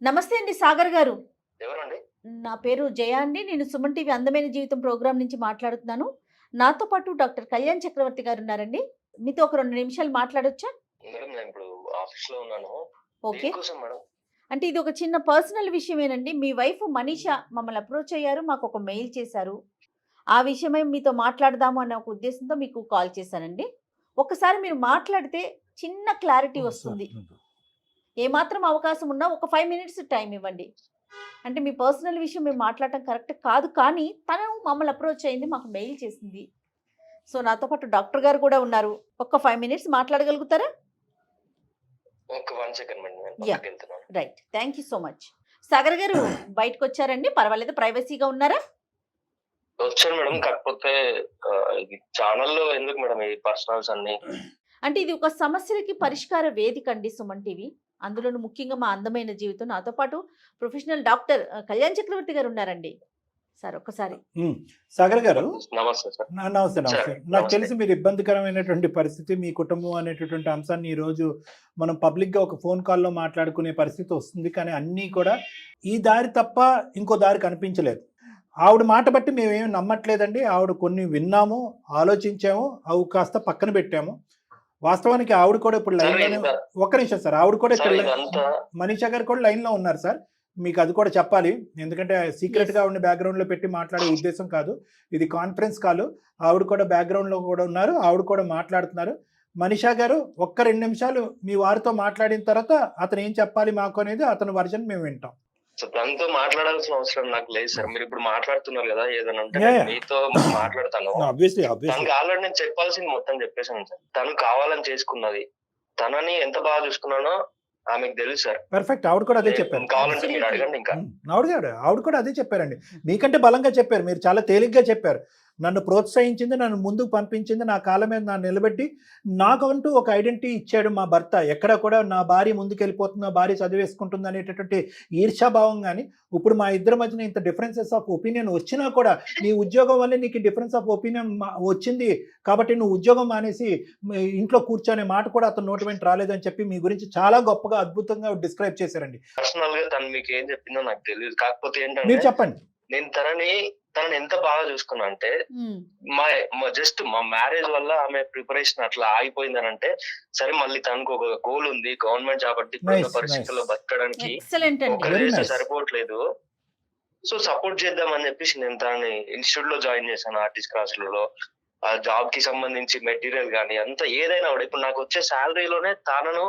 [SPEAKER 4] నమస్తే అండి సాగర్ గారు.
[SPEAKER 5] ఎవరండి?
[SPEAKER 4] నా పేరు జయ అండి. నేను సుమన్ టీవీ అందమైన జీవితం ప్రోగ్రామ్ నుంచి మాట్లాడుతున్నాను. నాతో పాటు డాక్టర్ కళ్యాణ్ చక్రవర్తి గారు ఉన్నారండి. మీతో ఒక 2 నిమిషాలు మాట్లాడొచ్చా?
[SPEAKER 5] మేడం నేను ఇప్పుడు ఆఫీస్ లో ఉన్నాను.
[SPEAKER 4] ఓకే.
[SPEAKER 5] దేనికోసం మేడం?
[SPEAKER 4] అంటే ఇది ఒక చిన్న పర్సనల్ విషయమేనండి. మీ వైఫ్ మనీషా మమ్మల్ని అప్రోచ్ అయ్యారు, మాకు ఒక మెయిల్ చేశారు. ఆ విషయమై మీతో మాట్లాడదాము అనే ఒక ఉద్దేశంతో మీకు కాల్ చేశానండి. ఒకసారి మీరు మాట్లాడితే చిన్న క్లారిటీ వస్తుంది. ఏమాత్రం అవకాశం ఉన్నా ఒక 5 మినిట్స్ టైం ఇవ్వండి. అంటే మీ పర్సనల్ విషయం మేము మాట్లాడటం కరెక్ట్ కాదు, కానీ తను మమ్మల్ని అప్రోచ్ అయింది, మాకు మెయిల్ చేసింది. సో నాతో పాటు డాక్టర్ గారు కూడా ఉన్నారు. ఒక 5 మినిట్స్ మాట్లాడగలుగుతారా?
[SPEAKER 5] ఒక 1 సెకండ్ మేడం, నేను
[SPEAKER 4] Yeah.
[SPEAKER 5] పక్కకి వెళ్తున్నాను.
[SPEAKER 4] Right, thank you so much. Sagar గారు బయటకు వచ్చారండి, పర్వాలేదు, ప్రైవసీగా ఉన్నారా?
[SPEAKER 5] వచ్చాను మేడం, కాకపోతే ఇది ఛానల్లో ఎందుకు మేడం ఈ పర్సనల్స్ అన్ని?
[SPEAKER 4] అంటే ఇది ఒక సమస్యలకి పరిష్కార వేదిక అండి సుమన్ టీవీ. అందులోనూ ముఖ్యంగా మా అందమైన జీవితం. నాతో పాటు ప్రొఫెషనల్ డాక్టర్ కళ్యాణ్ చక్రవర్తి గారు ఉన్నారండి. సార్ ఒక్కసారి.
[SPEAKER 3] సాగర్ గారు
[SPEAKER 5] నమస్తే సార్.
[SPEAKER 3] నమస్తే. నమస్తే.
[SPEAKER 5] సరే,
[SPEAKER 3] నాకు
[SPEAKER 5] నమస్తే.
[SPEAKER 3] తెలిసి మీరు ఇబ్బందికరమైనటువంటి పరిస్థితి, మీ కుటుంబం అనేటటువంటి అంశాన్ని ఈరోజు మనం పబ్లిక్గా ఒక ఫోన్ కాల్లో మాట్లాడుకునే పరిస్థితి వస్తుంది. కానీ అన్నీ కూడా ఈ దారి తప్ప ఇంకో దారి కనిపించలేదు. ఆవిడ మాట బట్టి మేమేమి నమ్మట్లేదండి. ఆవిడ కొన్ని విన్నాము, ఆలోచించాము, అవి కాస్త పక్కన పెట్టాము. వాస్తవానికి ఆవిడ కూడా ఇప్పుడు లైన్లోనే. ఒక్క నిమిషం సార్, ఆవిడ కూడా
[SPEAKER 5] సార్
[SPEAKER 3] ఇక్కడ
[SPEAKER 5] ఇదంతా
[SPEAKER 3] మనీషా గారు కూడా లైన్లో ఉన్నారు సార్. మీకు అది కూడా చెప్పాలి, ఎందుకంటే సీక్రెట్గా ఆవిడ బ్యాక్గ్రౌండ్లో పెట్టి మాట్లాడే ఉద్దేశం కాదు. ఇది కాన్ఫరెన్స్ కాల్. ఆవిడ కూడా బ్యాక్గ్రౌండ్లో కూడా ఉన్నారు, ఆవిడ కూడా మాట్లాడుతున్నారు. మనీషా గారు ఒక్క 2 నిమిషాలు మీ వారితో మాట్లాడిన తర్వాత అతను ఏం చెప్పాలి మాకు అనేది అతని వర్జన్ మేము వింటాం.
[SPEAKER 5] సో తనతో మాట్లాడాల్సిన అవసరం నాకు లేదు సార్. మీరు ఇప్పుడు మాట్లాడుతున్నారు కదా, ఏదైనా ఉంటే
[SPEAKER 3] Yeah,
[SPEAKER 5] నేను
[SPEAKER 3] yeah.
[SPEAKER 5] మీతో మాట్లాడతాను.
[SPEAKER 3] ఆబ్వియస్లీ
[SPEAKER 5] తనకి ఆల్రెడీ నేను చెప్పాల్సింది మొత్తం చెప్పేశాను సార్. తను కావాలని చేసుకున్నది. తనని ఎంత బాగా చూసుకున్నానో ఆమెకు తెలుసు సార్.
[SPEAKER 3] పర్ఫెక్ట్. ఆవిడ కూడా అదే చెప్పారు.
[SPEAKER 5] కావాలంటే మీరు అడగండి ఇంకా.
[SPEAKER 3] ఆవిడ కూడా అదే చెప్పారండి. మీకంటే బలంగా చెప్పారు, మీరు చాలా తేలిగ్గా చెప్పారు. నన్ను ప్రోత్సహించింది, నన్ను ముందుకు పంపించింది, నా కాళ్ళ మీద నన్ను నిలబెట్టి నాకంటూ ఒక ఐడెంటిటీ ఇచ్చాడు మా భర్త. ఎక్కడ కూడా నా భార్య ముందుకు వెళ్ళిపోతుంది, నా భార్య చదివేసుకుంటుంది అనేటటువంటి ఈర్ష్యాభావం. కానీ ఇప్పుడు మా ఇద్దరి మధ్యన ఇంత డిఫరెన్సెస్ ఆఫ్ ఒపీనియన్ వచ్చినా కూడా నీ ఉద్యోగం వల్లే నీకు డిఫరెన్స్ ఆఫ్ ఒపీనియన్ వచ్చింది కాబట్టి నువ్వు ఉద్యోగం మానేసి ఇంట్లో కూర్చొనే మాట కూడా అతను నోటి వెంట రాలేదని చెప్పి మీ గురించి చాలా గొప్పగా అద్భుతంగా డిస్క్రైబ్ చేశారండి.
[SPEAKER 5] పర్సనల్ గా తను మీకు ఏం చెప్పిందో నాకు తెలియదు. కాకపోతే
[SPEAKER 3] మీరు
[SPEAKER 5] ఏంటంటే
[SPEAKER 3] చెప్పండి.
[SPEAKER 5] నేను తనని ఎంత బాగా చూసుకున్నా అంటే జస్ట్ మా మ్యారేజ్ వల్ల ఆమె ప్రిపరేషన్ అట్లా ఆగిపోయిందని అంటే సరే, మళ్ళీ తనకు ఒక గోల్ ఉంది, గవర్నమెంట్ జాబ్ అంటే ఇప్పుడున్న
[SPEAKER 3] Nice,
[SPEAKER 5] పరిస్థితుల్లో బతకడానికి
[SPEAKER 4] ఎక్సలెంట్ అండి.
[SPEAKER 5] ఒకరు
[SPEAKER 3] Very
[SPEAKER 5] చేస్తే
[SPEAKER 3] nice.
[SPEAKER 5] సరిపోవట్లేదు. సో సపోర్ట్ చేద్దామని చెప్పేసి నేను తనని ఇన్స్టిట్యూట్ లో జాయిన్ చేశాను, ఆర్టిస్ట్ క్లాసులలో. ఆ జాబ్ కి సంబంధించి మెటీరియల్ కానీ అంతా ఏదైనా కూడా ఇప్పుడు నాకు వచ్చే శాలరీలోనే తనను,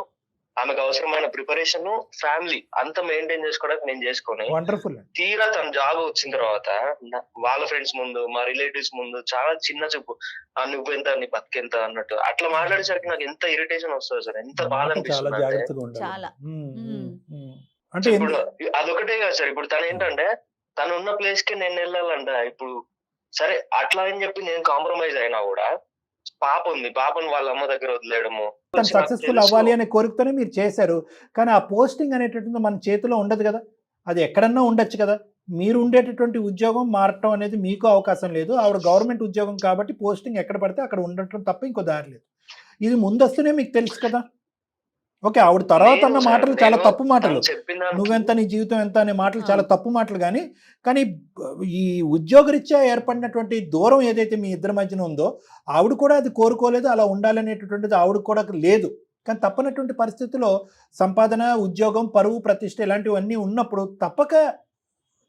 [SPEAKER 5] ఆమెకు అవసరమైన ప్రిపరేషన్, ఫ్యామిలీ అంతా మెయింటైన్ చేసుకోవడానికి నేను చేసుకొని
[SPEAKER 3] వండర్ఫుల్.
[SPEAKER 5] తీరా తన జాబ్ వచ్చిన తర్వాత వాళ్ళ ఫ్రెండ్స్ ముందు, మా రిలేటివ్స్ ముందు చాలా చిన్న చూపు, నువ్వెంత, నీ బతికెంత అన్నట్టు అట్లా మాట్లాడేసరికి నాకు ఎంత ఇరిటేషన్ వస్తుంది సార్, ఎంత బాధ
[SPEAKER 3] చాలా
[SPEAKER 5] అనిపిస్తుంది అంటే.
[SPEAKER 3] జాగ్రత్తగా ఉండాలి.
[SPEAKER 4] చాలా.
[SPEAKER 3] అంటే
[SPEAKER 5] ఇప్పుడు అదొకటే కాదు సార్, ఇప్పుడు తను ఏంటంటే తను ఉన్న ప్లేస్ కి నేను వెళ్ళాలంట. ఇప్పుడు సరే అట్లా అని చెప్పి నేను కాంప్రమైజ్ అయినా కూడా పాప ఉంది, పాపను వాళ్ళ అమ్మ దగ్గర వదిలేయడము.
[SPEAKER 3] తను సక్సెస్ఫుల్ అవ్వాలి అనే కోరికతోనే మీరు చేశారు. కానీ ఆ పోస్టింగ్ అనేటటువంటి మన చేతిలో ఉండదు కదా, అది ఎక్కడన్నా ఉండొచ్చు కదా. మీరు ఉండేటటువంటి ఉద్యోగం మారటం అనేది మీకు అవకాశం లేదు. ఆవిడ గవర్నమెంట్ ఉద్యోగం కాబట్టి పోస్టింగ్ ఎక్కడ పడితే అక్కడ ఉండటం తప్ప ఇంకో దారి లేదు. ఇది ముందస్తునే మీకు తెలుసు కదా. ఓకే, ఆవిడ తర్వాత అన్న మాటలు చాలా తప్పు మాటలు, నువ్వెంత, నీ జీవితం ఎంత అనే మాటలు చాలా తప్పు మాటలు. కానీ ఈ ఉద్యోగరీత్యా ఏర్పడినటువంటి దూరం ఏదైతే మీ ఇద్దరి మధ్యన ఉందో ఆవిడ కూడా అది కోరుకోలేదు, అలా ఉండాలనేటటువంటిది ఆవిడ కూడా లేదు. కానీ తప్పనటువంటి పరిస్థితిలో సంపాదన, ఉద్యోగం, పరువు, ప్రతిష్ట ఇలాంటివన్నీ ఉన్నప్పుడు తప్పక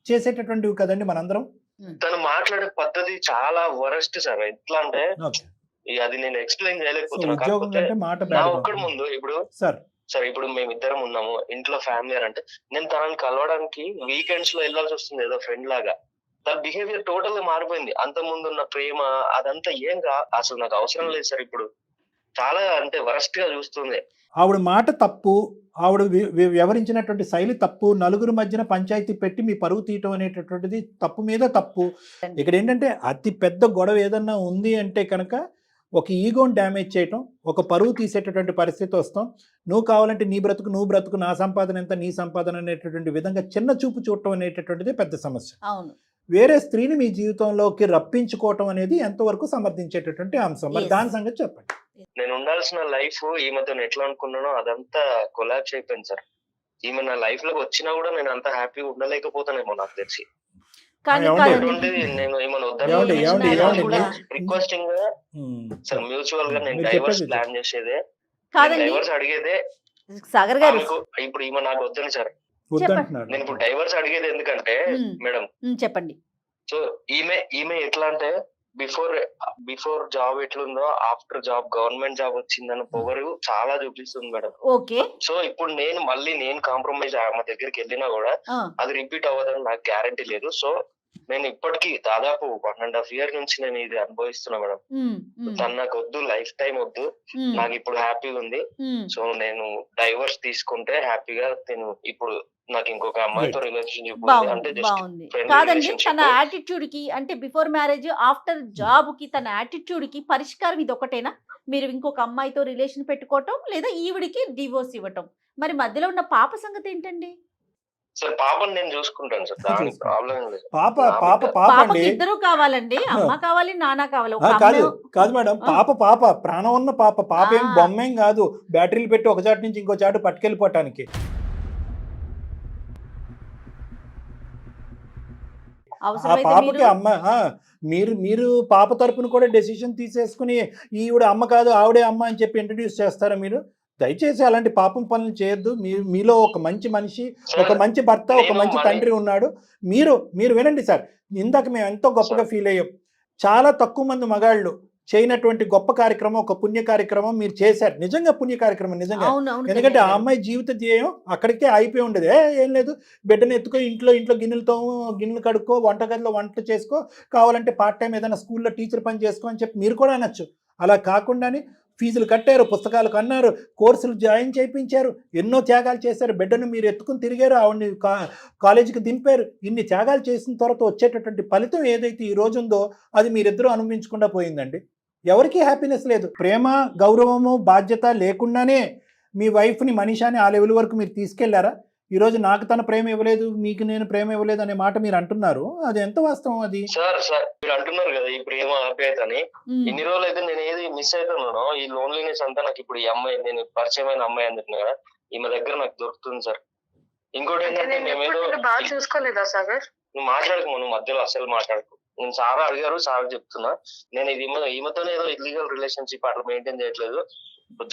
[SPEAKER 3] చేసేటటువంటివి కదండి మనందరం.
[SPEAKER 5] తను మాట్లాడే పద్ధతి చాలా వరస్ట్ సార్. ఎట్లా అంటే అది నేను ఎక్స్ప్లెయిన్ చేయలేకపోతున్నాను. నా ఒక్కడి ముందు ఇప్పుడు సరే ఇప్పుడు మేమిద్దరం ఉన్నాము ఇంట్లో, ఫ్యామిలీ అంటే నేను తనని కలవడానికి వీకెండ్స్ లో వెళ్ళాల్సి వస్తుంది ఏదో ఫ్రెండ్ లాగా. తన బిహేవియర్ టోటల్ గా మారిపోయింది. అంత ముందు ఉన్న ప్రేమ అదంతా ఏం అసలు నాకు అవసరం లేదు సార్. ఇప్పుడు చాలా అంటే వరస్ట్ గా చూస్తుంది.
[SPEAKER 3] ఆవిడ మాట తప్పు, ఆవిడ వ్యవహరించినటువంటి శైలి తప్పు, నలుగురు మధ్యన పంచాయతీ పెట్టి మీ పరువు తీయటం అనేటటువంటిది తప్పు మీద తప్పు. ఇక్కడ ఏంటంటే అతి పెద్ద గొడవ ఏదన్నా ఉంది అంటే కనుక ఒక ఈగోని డ్యామేజ్ చేయటం, ఒక పరువు తీసేటటువంటి పరిస్థితి వస్తాం. నువ్వు కావాలంటే నీ బ్రతుకు నువ్వు బ్రతుకు, నా సంపాదన ఎంత నీ సంపాదన అనేటటువంటి విధంగా చిన్న చూపు చూడటం అనేటటువంటిది పెద్ద సమస్య.
[SPEAKER 4] అవును.
[SPEAKER 3] వేరే స్త్రీని మీ జీవితంలోకి రప్పించుకోవటం అనేది ఎంతవరకు సమర్థించేటటువంటి అంశం, మరి దాని సంగతి చెప్పండి.
[SPEAKER 5] నేను ఉండాల్సిన లైఫ్ ఈమెతో ఎట్లా అనుకున్నానో అదంతా కొలాప్స్ అయిపోయింది సార్. ఈమె నా లైఫ్ లోకి వచ్చినా కూడా నేను అంత హ్యాపీగా ఉండలేకపోతానేమో నాకు తెలిసి. నేను ఏమైనా రిక్వెస్టింగ్ గా సార్ మ్యూచువల్ గా నేను డైవర్స్ ప్లాన్ చేసేదే, డైవర్స్ అడిగేదే
[SPEAKER 4] సాగర్ గారు.
[SPEAKER 5] ఇప్పుడు ఈమె నాకు వద్దని సార్, నేను ఇప్పుడు డైవర్స్ అడిగేది ఎందుకంటే మేడం
[SPEAKER 4] చెప్పండి.
[SPEAKER 5] సో ఈమె ఎట్లా అంటే బిఫోర్ జాబ్ ఎట్లుందో ఆఫ్టర్ జాబ్ గవర్నమెంట్ జాబ్ వచ్చిందని పొగరు చాలా చూపిస్తుంది మేడం.
[SPEAKER 4] ఓకే.
[SPEAKER 5] సో ఇప్పుడు నేను కాంప్రమైజ్ ఆమె దగ్గరికి వెళ్ళినా కూడా అది రిపీట్ అవ్వదని నాకు గ్యారంటీ లేదు. సో నేను ఇప్పటికీ దాదాపు 1.5 years నుంచి నేను ఇది అనుభవిస్తున్నా మేడం. తను నాకు వద్దు, లైఫ్ టైం వద్దు, నాకు ఇప్పుడు హ్యాపీగా ఉంది. సో నేను డైవర్స్ తీసుకుంటే హ్యాపీగా నేను ఇప్పుడు నాకు ఇంకొక అమ్మాయితో రిలేషన్షిప్
[SPEAKER 4] బాగుంది. కాదండి, తన యాటిట్యూడ్ కి అంటే బిఫోర్ మ్యారేజ్ ఆఫ్టర్ జాబ్ కి తన యాటిట్యూడ్ కి పరిష్కారం ఇది ఒకటేనా? మీరు ఇంకొక అమ్మాయితో రిలేషన్ పెట్టుకోవటం లేదా ఈవిడికి డివోర్స్ ఇవ్వటం, మరి మధ్యలో ఉన్న పాప సంగతి ఏంటండి?
[SPEAKER 5] సార్ పాపని నేను చూసుకుంటాను సార్, దానికి ప్రాబ్లం లేదు.
[SPEAKER 3] పాప
[SPEAKER 4] ఇద్దరు కావాలండి, అమ్మ కావాలి నాన్న కావాలి.
[SPEAKER 3] కాదు మేడం, పాప ప్రాణం ఉన్న పాప ఏం బొమ్మేం కాదు, బ్యాటరీలు పెట్టి ఒక చాటు నుంచి ఇంకో చాటు పట్టుకెళ్ళిపోవటానికి. ఆ పాపకి అమ్మ మీరు పాప తరపున కూడా డెసిషన్ తీసేసుకుని ఈవిడ అమ్మ కాదు ఆవిడే అమ్మ అని చెప్పి ఇంట్రడ్యూస్ చేస్తారా మీరు? దయచేసి అలాంటి పాపం పనులు చేయొద్దు. మీలో ఒక మంచి మనిషి, ఒక మంచి భర్త, ఒక మంచి తండ్రి ఉన్నాడు. మీరు వినండి సార్, ఇందాక మేము ఎంతో గొప్పగా ఫీల్ అయ్యాం. చాలా తక్కువ మంది మగాళ్ళు చేయనటువంటి గొప్ప కార్యక్రమం, ఒక పుణ్య కార్యక్రమం మీరు చేశారు. నిజంగా పుణ్య కార్యక్రమం నిజంగా. ఎందుకంటే ఆ అమ్మాయి జీవిత ధ్యేయం అక్కడికే అయిపోయి ఉండేది. ఏం లేదు, బిడ్డను ఎత్తుకో, ఇంట్లో గిన్నెలు కడుక్కో, వంటగదిలో వంట చేసుకో, కావాలంటే పార్ట్ టైం ఏదైనా స్కూల్లో టీచర్ పని చేసుకో అని చెప్పి మీరు కూడా అనొచ్చు. అలా కాకుండానే ఫీజులు కట్టారు, పుస్తకాలు కన్నారు, కోర్సులు జాయిన్ చేయించారు, ఎన్నో త్యాగాలు చేశారు. బిడ్డను మీరు ఎత్తుకుని తిరిగారు, ఆవిడని కాలేజీకి దింపారు. ఇన్ని త్యాగాలు చేసిన తర్వాత వచ్చేటటువంటి ఫలితం ఏదైతే ఈ రోజు ఉందో అది మీరిద్దరూ అనుభవించకుండా పోయిందండి. ఎవరికీ హ్యాపీనెస్ లేదు. ప్రేమ, గౌరవము, బాధ్యత లేకుండానే మీ వైఫ్ని మనీషాని ఆ లెవెల్ వరకు మీరు తీసుకెళ్లారా? ఈరోజు నాకు తన ప్రేమ ఇవ్వలేదు, మీకు నేను ప్రేమ ఇవ్వలేదు అనే మాట మీరు అంటున్నారు. అది ఎంత వాస్తవం? అది
[SPEAKER 5] సార్ మీరు అంటున్నారు కదా ఈ ప్రేమ ఆప్యాయత అని. ఇన్ని రోజులు అయితే నేను ఏది మిస్ అవుతున్నానో ఈ లోన్లీనెస్ అంతా నాకు ఇప్పుడు ఈ అమ్మాయి, నేను పరిచయమైన అమ్మాయి అని చెప్పిన కదా, ఈమె దగ్గర నాకు దొరుకుతుంది సార్. ఇంకోటి ఏంటంటే మేమేదో
[SPEAKER 2] బాగా చూసుకోలేదా సాగర్?
[SPEAKER 5] నువ్వు మాట్లాడకు, నువ్వు మధ్యలో అసలు మాట్లాడకు. నేను సారా అడిగారు, సార్ చెప్తున్నా. నేను ఇది ఈమెతోనే ఏదో ఇల్లీగల్ రిలేషన్షిప్ అట్లా మెయింటైన్ చేయట్లేదు.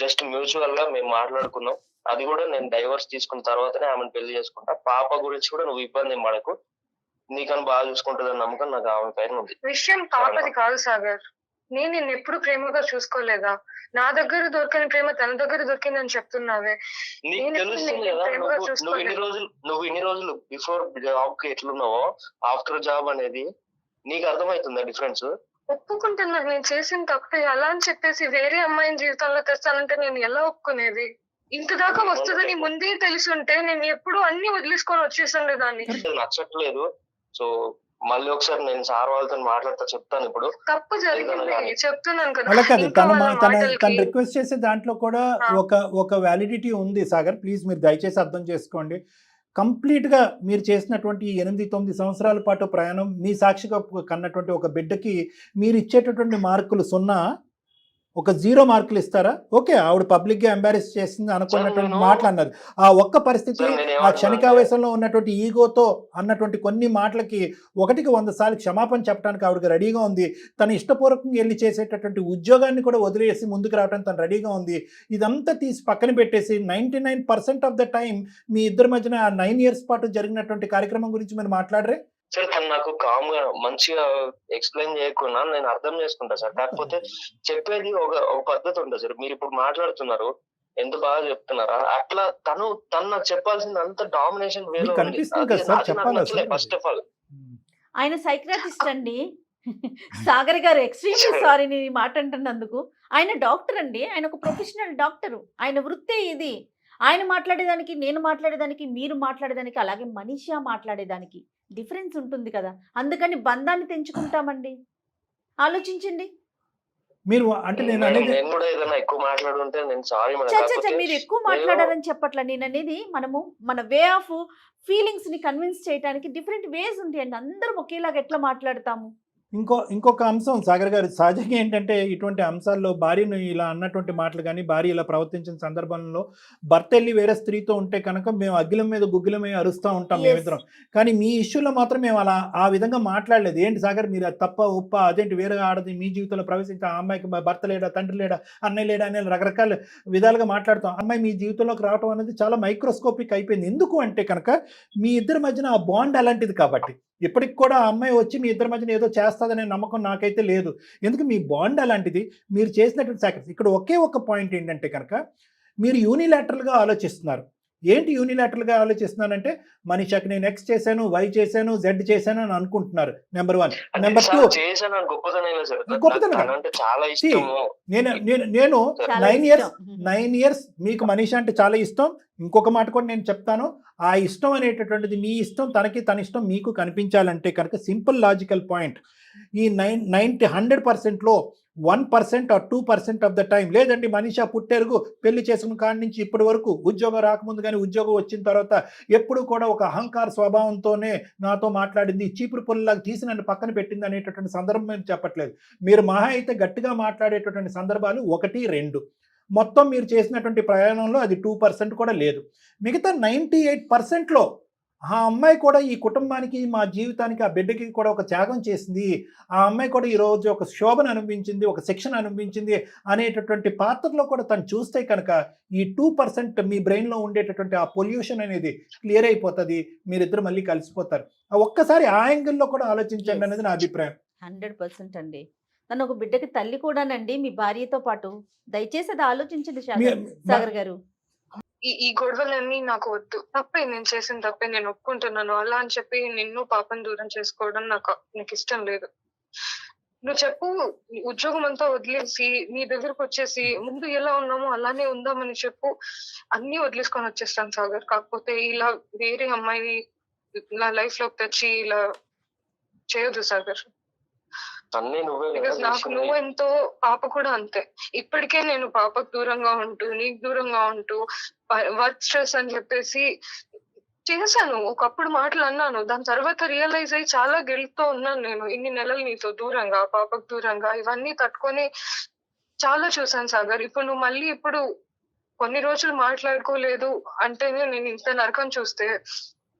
[SPEAKER 5] జస్ట్ మ్యూచువల్ గా మేము మాట్లాడుకున్నాం. అది కూడా నేను డైవర్స్ తీసుకున్న తర్వాతనే ఆమెను పెళ్లి చేసుకుంటా. పాప గురించి కూడా నువ్వు ఇబ్బంది పడకు, నీకని బాగా చూసుకుంటుందని నమ్మకం నాకు ఆమె పైన ఉంది.
[SPEAKER 2] విషయం పాపది కాదు సాగర్, నేను నిన్ను ఎప్పుడు ప్రేమగా చూసుకోలేదా? నా దగ్గర దొరికిన ప్రేమ తన దగ్గర దొరికిందని చెప్తున్నావే.
[SPEAKER 5] నీకు తెలుస్తుంది కదా, నువ్వు ఇన్ని రోజులు బిఫోర్ జాబ్ కి ఎట్లున్నావో ఆఫ్టర్ జాబ్ అనేది నీకు అర్థమవుతుందా డిఫరెన్స్?
[SPEAKER 2] ఒప్పుకుంటున్నా నేను చేసిన తప్పే. అలా అని చెప్పేసి వేరే అమ్మాయిని జీవితంలో తెస్తానంటే నేను ఎలా ఒప్పుకునేది? ఇంత దాకా వస్తుందని ముందే తెలుసుంటే నేను ఎప్పుడు అన్ని వదిలేసుకొని వచ్చేసాను దాన్ని.
[SPEAKER 5] నచ్చట్లేదు. సో మళ్ళీ ఒకసారి నేను సార్ వాళ్ళతో మాట్లాడతా, చెప్తాను. ఇప్పుడు
[SPEAKER 2] తప్పు జరిగింది చెప్తున్నాను కదా.
[SPEAKER 3] అలా కాదు, తను రిక్వెస్ట్ చేసే దాంట్లో కూడా ఒక వ్యాలిడిటీ ఉంది సాగర్. ప్లీజ్ మీరు దయచేసి అర్థం చేసుకోండి. కంప్లీట్గా మీరు చేసినటువంటి 8-9 సంవత్సరాల పాటు ప్రయాణం, మీ సాక్షిగా కన్నటువంటి ఒక బిడ్డకి మీరు ఇచ్చేటటువంటి మార్కులు 0, ఒక 0 మార్కులు ఇస్తారా? ఓకే, ఆవిడ పబ్లిక్గా ఎంబారెస్ చేసింది అనుకున్నటువంటి మాటలు అన్నది. ఆ ఒక్క పరిస్థితి, ఆ క్షణికావేశంలో ఉన్నటువంటి ఈగోతో అన్నటువంటి కొన్ని మాటలకి 100 సార్లు క్షమాపణ చెప్పడానికి ఆవిడకి రెడీగా ఉంది. తను ఇష్టపూర్వకంగా వెళ్ళి చేసేటటువంటి ఉద్యోగాన్ని కూడా వదిలేసి ముందుకు రావడానికి తను రెడీగా ఉంది. ఇదంతా తీసి పక్కన పెట్టేసి 99% ఆఫ్ ద టైం మీ ఇద్దరి మధ్యన 9 years పాటు జరిగినటువంటి కార్యక్రమం గురించి మీరు మాట్లాడరే?
[SPEAKER 5] సార్ తను నాకు కామ్ గా మంచిగా ఎక్స్ప్లెయిన్ చేయకుండా నేను అర్థం చేసుకుంటా సార్. కాకపోతే చెప్పేది ఒక పద్ధతి ఉంటుంది సార్. మీరు ఇప్పుడు మాట్లాడుతున్నారు, ఎంత బాగా చెప్తున్నారా, అట్లా తను నాకు చెప్పాల్సింది అంత డామినేషన్ వేలో
[SPEAKER 4] ఆయన సైకియాట్రిస్ట్ అండి. సాగర్ గారు ఎక్స్ట్రీమ్లీ సారీ నేను ఈ మాట అంటున్నందుకు. ఆయన డాక్టర్ అండి, ఆయన ఒక ప్రొఫెషనల్ డాక్టరు, ఆయన వృత్తే ఇది. ఆయన మాట్లాడేదానికి, నేను మాట్లాడేదానికి, మీరు మాట్లాడేదానికి, అలాగే మనిషి మాట్లాడేదానికి డిఫరెన్స్ ఉంటుంది కదా. అందుకని బంధాన్ని తెంచుకుంటామండి. ఆలోచించండి.
[SPEAKER 3] మీరు అంటే నేను అనేది
[SPEAKER 5] నేను కూడా ఏదైనా ఎక్కువ మాట్లాడుంటే నేను సారీ మేడం.
[SPEAKER 4] చచ్చ మీరు ఎక్కువ మాట్లాడారని చెప్పట్లా. నేను అనేది మనము మన వే ఆఫ్ ఫీలింగ్స్ ని కన్విన్స్ చేయడానికి డిఫరెంట్ వేస్ ఉంటాయండి. అందరం ఒకేలాగా ఎట్లా మాట్లాడతాము?
[SPEAKER 3] ఇంకొక అంశం సాగర్ గారు, సహజంగా ఏంటంటే ఇటువంటి అంశాల్లో భార్యను ఇలా అన్నటువంటి మాటలు కానీ, భార్య ఇలా ప్రవర్తించిన సందర్భంలో భర్త వెళ్ళి వేరే స్త్రీతో ఉంటే కనుక మేము అగ్గిలం మీద గుగ్గిలం మీద అరుస్తూ ఉంటాం మేమిద్దరం. కానీ మీ ఇష్యూలో మాత్రం మేము అలా ఆ విధంగా మాట్లాడలేదు. ఏంటి సాగర్ మీరు అది తప్ప ఉప్ప, అదేంటి వేరే ఆడది మీ జీవితంలో ప్రవేశించి ఆ అమ్మాయికి భర్త లేడా, తండ్రి లేడా, అన్నయ్య లేడా అనే రకరకాల విధాలుగా మాట్లాడుతాం. అమ్మాయి మీ జీవితంలోకి రావడం అనేది చాలా మైక్రోస్కోపిక్ అయిపోయింది. ఎందుకు అంటే కనుక మీ ఇద్దరి మధ్యన ఆ బాండ్ అలాంటిది కాబట్టి. ఇప్పటికి కూడా ఆ అమ్మాయి వచ్చి మీ ఇద్దరి మధ్యన ఏదో చేస్తుందనే నమ్మకం నాకైతే లేదు. ఎందుకు మీ బాండ్ అలాంటిది. మీరు చేసినటువంటి సాక్రిఫైస్. ఇక్కడ ఒకే ఒక పాయింట్ ఏంటంటే కనుక మీరు యూనిలాటరల్గా ఆలోచిస్తున్నారు. ఏంటి యూనిలాటరల్గా ఆలోచిస్తున్నానంటే మనిషికి నేను ఎక్స్ చేశాను, వై చేశాను, జెడ్ చేశాను అని అనుకుంటున్నారు. నెంబర్ 1. నెంబర్ 2, నేను 9 years మీకు మనిషి అంటే చాలా ఇష్టం. ఇంకొక మాట కూడా నేను చెప్తాను. ఆ ఇష్టం అనేటటువంటిది మీ ఇష్టం, తనకి తన ఇష్టం మీకు కనిపించాలంటే కనుక సింపుల్ లాజికల్ పాయింట్, ఈ 100%లో 1% or 2% ఆఫ్ ద టైం లేదండి. మనిషి పుట్టెరుగు పెళ్లి చేసుకున్న కాడి నుంచి ఇప్పటి వరకు ఉద్యోగం రాకముందు కానీ ఉద్యోగం వచ్చిన తర్వాత ఎప్పుడు కూడా ఒక అహంకార స్వభావంతోనే నాతో మాట్లాడింది, చీపురు పొల్లాగా తీసి నన్ను పక్కన పెట్టింది అనేటటువంటి సందర్భం నేను చెప్పట్లేదు. మీరు మహా అయితే గట్టిగా మాట్లాడేటటువంటి సందర్భాలు 1, 2. మొత్తం మీరు చేసినటువంటి ప్రయాణంలో అది 2% కూడా లేదు. మిగతా 98%లో ఆ అమ్మాయి కూడా ఈ కుటుంబానికి, మా జీవితానికి, ఆ బిడ్డకి కూడా ఒక త్యాగం చేసింది. ఆ అమ్మాయి కూడా ఈరోజు ఒక శోభను అనిపించింది, ఒక శిక్షణ అనిపించింది అనేటటువంటి పాత్రలో కూడా తను చూస్తే కనుక ఈ 2% మీ బ్రెయిన్లో ఉండేటటువంటి ఆ పొల్యూషన్ అనేది క్లియర్ అయిపోతుంది. మీరిద్దరు మళ్ళీ కలిసిపోతారు. ఒక్కసారి ఆ యాంగిల్లో కూడా ఆలోచించండి అనేది నా అభిప్రాయం.
[SPEAKER 4] 100% అండి. తను ఒక బిడ్డకి తల్లి కూడానండి, మీ భార్యతో పాటు. దయచేసి అది ఆలోచించండి సాగర్ గారు.
[SPEAKER 2] ఈ గొడవలన్నీ నాకు వద్దు. తప్పే, నేను చేసిన తప్పే, నేను ఒప్పుకుంటున్నాను. అలా అని చెప్పి నిన్ను పాపం దూరం చేసుకోవడం నాకు ఇష్టం లేదు. నువ్వు చెప్పు, ఉద్యోగం అంతా వదిలేసి నీ దగ్గరకు వచ్చేసి ముందు ఎలా ఉన్నామో అలానే ఉందామని చెప్పు. అన్ని వదిలేసుకొని వచ్చేస్తాను సాగర్. కాకపోతే ఇలా వేరే అమ్మాయి నా లైఫ్ లోకి తెచ్చి ఇలా చేయొద్దు సాగర్. నాకు నువ్వెంతో, పాప కూడా అంతే. ఇప్పటికే నేను పాపకు దూరంగా ఉంటూ, నీకు దూరంగా ఉంటూ, వర్క్ స్ట్రెస్ అని చెప్పేసి చేశాను. ఒకప్పుడు మాటలు అన్నాను. దాని తర్వాత రియలైజ్ అయ్యి చాలా గిల్ట్ తో ఉన్నాను నేను. ఇన్ని నెలలు నీతో దూరంగా, పాపకు దూరంగా, ఇవన్నీ తట్టుకొని చాలా చూసాను సాగర్. ఇప్పుడు నువ్వు మళ్ళీ ఇప్పుడు కొన్ని రోజులు మాట్లాడుకోలేదు అంటేనే నేను ఇంత నరకం చూస్తే,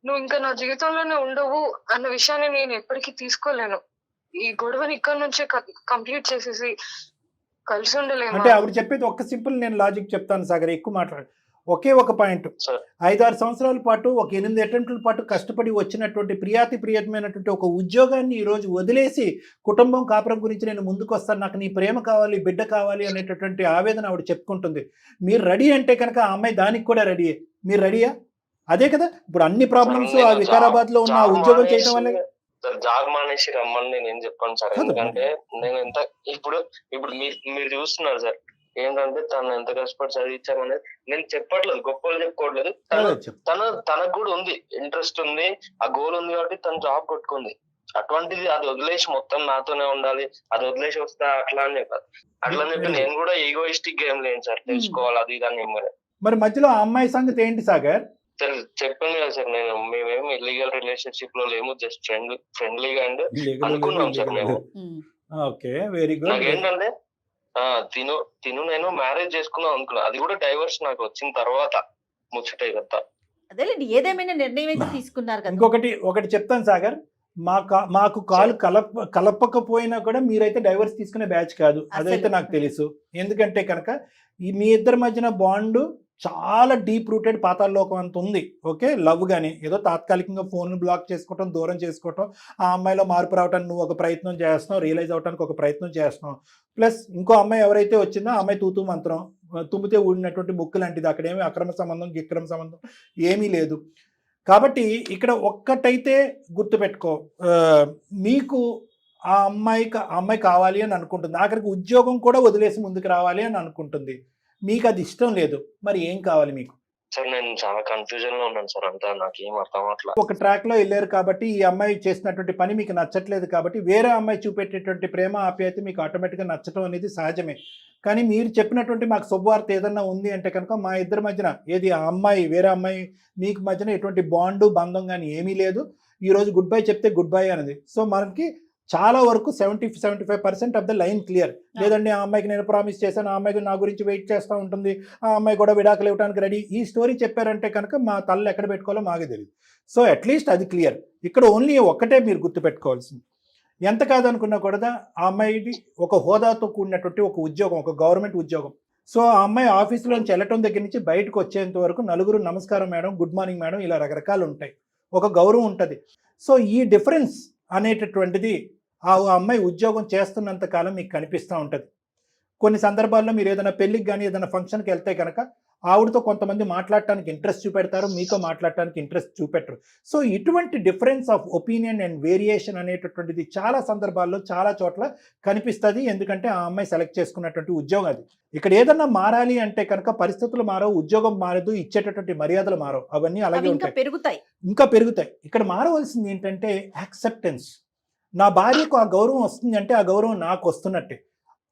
[SPEAKER 2] నువ్వు ఇంకా నా జీవితంలోనే ఉండవు అన్న విషయాన్ని నేను ఎప్పటికీ తీసుకోలేను. ఈ గొడవని ఇక్కడ నుంచే కంప్లీట్ చేసేసి కలిసి ఉండలేము.
[SPEAKER 3] అంటే ఆవిడ చెప్పేది ఒక్క సింపుల్ నేను లాజిక్ చెప్తాను సాగర్, ఎక్కువ మాట్లాడు. ఒకే ఒక పాయింట్. 5-6 సంవత్సరాల పాటు, ఒక 8 అటెంప్ట్ల పాటు కష్టపడి వచ్చినటువంటి ప్రియతమైనటువంటి ఒక ఉద్యోగాన్ని ఈరోజు వదిలేసి కుటుంబం, కాపురం గురించి నేను ముందుకు వస్తాను, నాకు నీ ప్రేమ కావాలి, బిడ్డ కావాలి అనేటటువంటి ఆవేదన ఆవిడ చెప్పుకుంటుంది. మీరు రెడీ అంటే కనుక ఆ అమ్మాయి దానికి కూడా రెడీయే. మీరు రెడీయా? అదే కదా ఇప్పుడు అన్ని ప్రాబ్లమ్స్ ఆ వికారాబాద్ లో ఉన్న ఉద్యోగం చేయడం వల్లే.
[SPEAKER 5] జాబ్ మానేసి రమ్మని నేను ఏం చెప్పాను సార్. ఎందుకంటే నేను ఎంత ఇప్పుడు మీరు చూస్తున్నారు సార్, ఏంటంటే తను ఎంత కష్టపడి చదివించామనేది నేను చెప్పట్లేదు, గొప్పలు చెప్పుకోవట్లేదు. తనకు కూడా ఉంది, ఇంట్రెస్ట్ ఉంది, ఆ గోల్ ఉంది కాబట్టి తను జాబ్ కొట్టుకుంది. అటువంటిది అది వదిలేసి మొత్తం నాతోనే ఉండాలి, అది వదిలేసి వస్తా అట్లా అని చెప్పారు. అట్లా అని చెప్పి నేను కూడా ఈగోయిస్టిక్ గేమ్ లేను సార్, తెలుసుకోవాలి అది ఇది అని.
[SPEAKER 3] మరి మధ్యలో ఆ అమ్మాయి సంగతి ఏంటి సాగర్?
[SPEAKER 5] సార్ చెప్పాను కదా సార్, మేమేమి ఇల్లీగల్ రిలేషన్షిప్ లో లేము, జస్ట్ ఫ్రెండ్లీగా అండ్ అనుకున్నాం సార్ మేము. నాకేంటంటే తిను నేను మ్యారేజ్ చేసుకుందాం అనుకున్నా, అది కూడా డైవర్స్ నాకు వచ్చిన తర్వాత ముచ్చటే కదా.
[SPEAKER 4] అదేలేండి, ఏదేమైనా నిర్ణయం అయితే తీసుకున్నారు కదా.
[SPEAKER 3] ఒకటి చెప్తాను సాగర్, మాకు కాలు కలపకపోయినా కూడా మీరైతే డైవర్స్ తీసుకునే బ్యాచ్ కాదు, అదైతే నాకు తెలుసు. ఎందుకంటే కనుక మీ ఇద్దరి మధ్యన బాండ్ చాలా డీప్ రూటెడ్, పాతాళలోకం అంత ఉంది. ఓకే, లవ్ కానీ ఏదో తాత్కాలికంగా ఫోన్ బ్లాక్ చేసుకోవటం, దూరం చేసుకోవటం, ఆ అమ్మాయిలో మార్పు రావటానికి నువ్వు ఒక ప్రయత్నం చేస్తున్నావు, రియలైజ్ అవడానికి ఒక ప్రయత్నం చేస్తున్నావు. ప్లస్ ఇంకో అమ్మాయి ఎవరైతే వచ్చిందో ఆ అమ్మాయి తూతూ మంత్రం, తుమ్మితే ఊడినటువంటి ముక్కు లాంటిది. అక్కడేమి అక్రమ సంబంధం విక్రమ సంబంధం ఏమీ లేదు. కాబట్టి ఇక్కడ ఒక్కటైతే గుర్తుపెట్టుకో, మీకు ఆ అమ్మాయి కావాలి అని అనుకుంటుంది, ఆఖరికి ఉద్యోగం కూడా వదిలేసి ముందుకు రావాలి అని అనుకుంటుంది. మీకు అది ఇష్టం లేదు, మరి ఏం కావాలి మీకు?
[SPEAKER 5] సార్ నేను చాలా కన్ఫ్యూజన్ లో ఉన్నాను సార్, అంతా నాకు ఏం అర్థం అవ్వట్లేదు.
[SPEAKER 3] ఒక ట్రాక్ లో వెళ్ళారు కాబట్టి ఈ అమ్మాయి చేసినటువంటి పని మీకు నచ్చట్లేదు కాబట్టి వేరే అమ్మాయి చూపెట్టేటువంటి ప్రేమ ఆప్యాయత మీకు ఆటోమేటిక్గా నచ్చటం అనేది సహజమే. కానీ మీరు చెప్పినటువంటి మాకు శుభవార్త ఏదన్నా ఉంది అంటే కనుక మా ఇద్దరి మధ్యన ఏది ఆ అమ్మాయి వేరే అమ్మాయి మీకు మధ్యన ఎటువంటి బాండు బంధం కానీ ఏమీ లేదు. ఈరోజు గుడ్ బై చెప్తే గుడ్ బై అనేది. సో మనకి చాలా వరకు 70-75% ఆఫ్ ద లైన్ క్లియర్. లేదండి ఆ అమ్మాయికి నేను ప్రామిస్ చేశాను, ఆ అమ్మాయికి నా గురించి వెయిట్ చేస్తూ ఉంటుంది, ఆ అమ్మాయి కూడా విడాకులు ఇవ్వడానికి రెడీ, ఈ స్టోరీ చెప్పారంటే కనుక మా తల్లు ఎక్కడ పెట్టుకోవాలో మాకే తెలియదు. సో అట్లీస్ట్ అది క్లియర్. ఇక్కడ ఓన్లీ ఒక్కటే మీరు గుర్తుపెట్టుకోవాల్సింది, ఎంత కాదనుకున్నా కూడా ఆ అమ్మాయిది ఒక హోదాతో కూడినటువంటి ఒక ఉద్యోగం, ఒక గవర్నమెంట్ ఉద్యోగం. సో ఆ అమ్మాయి ఆఫీసులోంచి వెళ్ళటం దగ్గర నుంచి బయటకు వచ్చేంత వరకు నలుగురు నమస్కారం మేడం, గుడ్ మార్నింగ్ మేడం, ఇలా రకరకాలు ఉంటాయి, ఒక గౌరవం ఉంటుంది. సో ఈ డిఫరెన్స్ అనేటటువంటిది ఆ అమ్మాయి ఉద్యోగం చేస్తున్నంత కాలం మీకు కనిపిస్తూ ఉంటుంది. కొన్ని సందర్భాల్లో మీరు ఏదైనా పెళ్ళికి కానీ ఏదైనా ఫంక్షన్కి వెళ్తే కనుక ఆవిడతో కొంతమంది మాట్లాడటానికి ఇంట్రెస్ట్ చూపెడతారు, మీతో మాట్లాడటానికి ఇంట్రెస్ట్ చూపెట్టరు. సో ఇటువంటి difference of opinion and variation అనేటటువంటిది చాలా సందర్భాల్లో చాలా చోట్ల కనిపిస్తుంది. ఎందుకంటే ఆ అమ్మాయి సెలెక్ట్ చేసుకున్నటువంటి ఉద్యోగం అది. ఇక్కడ ఏదన్నా మారాలి అంటే కనుక పరిస్థితులు మారవు, ఉద్యోగం మారదు, ఇచ్చేటటువంటి మర్యాదలు మారవు, అవన్నీ అలాగే ఉంటాయి, ఇంకా పెరుగుతాయి. ఇక్కడ మారవలసింది ఏంటంటే యాక్సెప్టెన్స్. నా భార్యకు ఆ గౌరవం వస్తుంది అంటే ఆ గౌరవం నాకు వస్తున్నట్టే.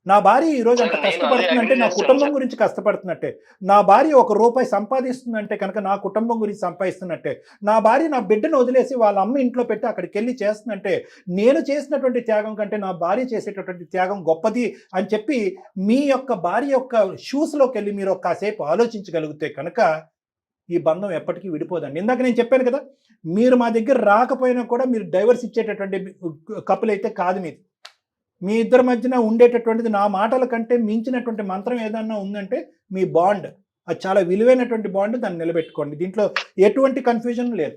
[SPEAKER 3] నా భార్య ఈరోజు అంత కష్టపడుతుందంటే నా కుటుంబం గురించి కష్టపడుతున్నట్టే. నా భార్య ₹1 సంపాదిస్తుందంటే కనుక నా కుటుంబం గురించి సంపాదిస్తున్నట్టే. నా భార్య నా బిడ్డను వదిలేసి వాళ్ళ అమ్మ ఇంట్లో పెట్టి అక్కడికి వెళ్ళి చేస్తుందంటే నేను చేసినటువంటి త్యాగం కంటే నా భార్య చేసేటటువంటి త్యాగం గొప్పది అని చెప్పి మీ యొక్క భార్య యొక్క షూస్లోకి వెళ్ళి మీరు కాసేపు ఆలోచించగలిగితే కనుక ఈ బంధం ఎప్పటికీ విడిపోదండి. ఇందాక నేను చెప్పాను కదా, మీరు మా దగ్గర రాకపోయినా కూడా మీరు డైవర్స్ ఇచ్చేటటువంటి కపుల్ అయితే కాదు. మీ ఇద్దరి మధ్యన ఉండేటటువంటిది నా మాటల కంటే మించినటువంటి మంత్రం ఏదన్నా ఉందంటే మీ బాండ్, అది చాలా విలువైనటువంటి బాండ్, దాన్ని నిలబెట్టుకోండి. దీంట్లో ఎటువంటి కన్ఫ్యూజన్ లేదు.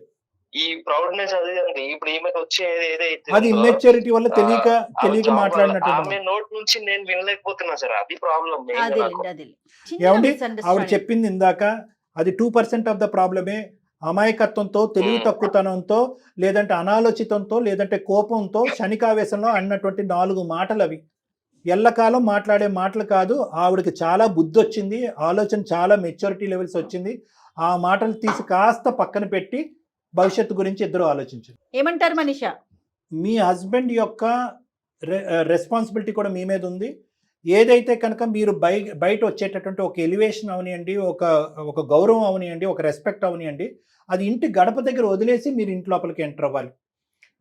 [SPEAKER 5] ఈ ప్రౌడ్నెస్ అది ఇప్పుడు ఈమెకి వచ్చేది ఏదైతే
[SPEAKER 3] అది ఇమ్మెచ్యూరిటీ వల్ల తెలియక మాట్లాడినట్టు
[SPEAKER 5] నోట్ నుంచి నేను వినలేకపోతున్నా సార్, అది ప్రాబ్లం.
[SPEAKER 3] ఏమండి ఆవిడ చెప్పింది ఇందాక, అది 2% ఆఫ్ ద ప్రాబ్లమే. అమాయకత్వంతో, తెలివి తక్కువతనంతో, లేదంటే అనాలోచితంతో, లేదంటే కోపంతో, క్షణికావేశంలో అన్నటువంటి 4 మాటలు అవి. ఎల్లకాలం మాట్లాడే మాటలు కాదు. ఆవిడకి చాలా బుద్ధి వచ్చింది, ఆలోచన చాలా మెచ్యూరిటీ లెవెల్స్ వచ్చింది. ఆ మాటలు తీసి కాస్త పక్కన పెట్టి భవిష్యత్తు గురించి ఇద్దరు ఆలోచించండి.
[SPEAKER 4] ఏమంటారు మనీషా?
[SPEAKER 3] మీ హస్బెండ్ యొక్క రెస్పాన్సిబిలిటీ కూడా మీ మీద ఉంది. ఏదైతే కనుక మీరు బయట వచ్చేటటువంటి ఒక ఎలివేషన్ అవనియండి, ఒక గౌరవం అవనియండి, ఒక రెస్పెక్ట్ అవనియండి, అది ఇంటి గడప దగ్గర వదిలేసి మీరు ఇంటి లోపలికి ఎంటర్ అవ్వాలి.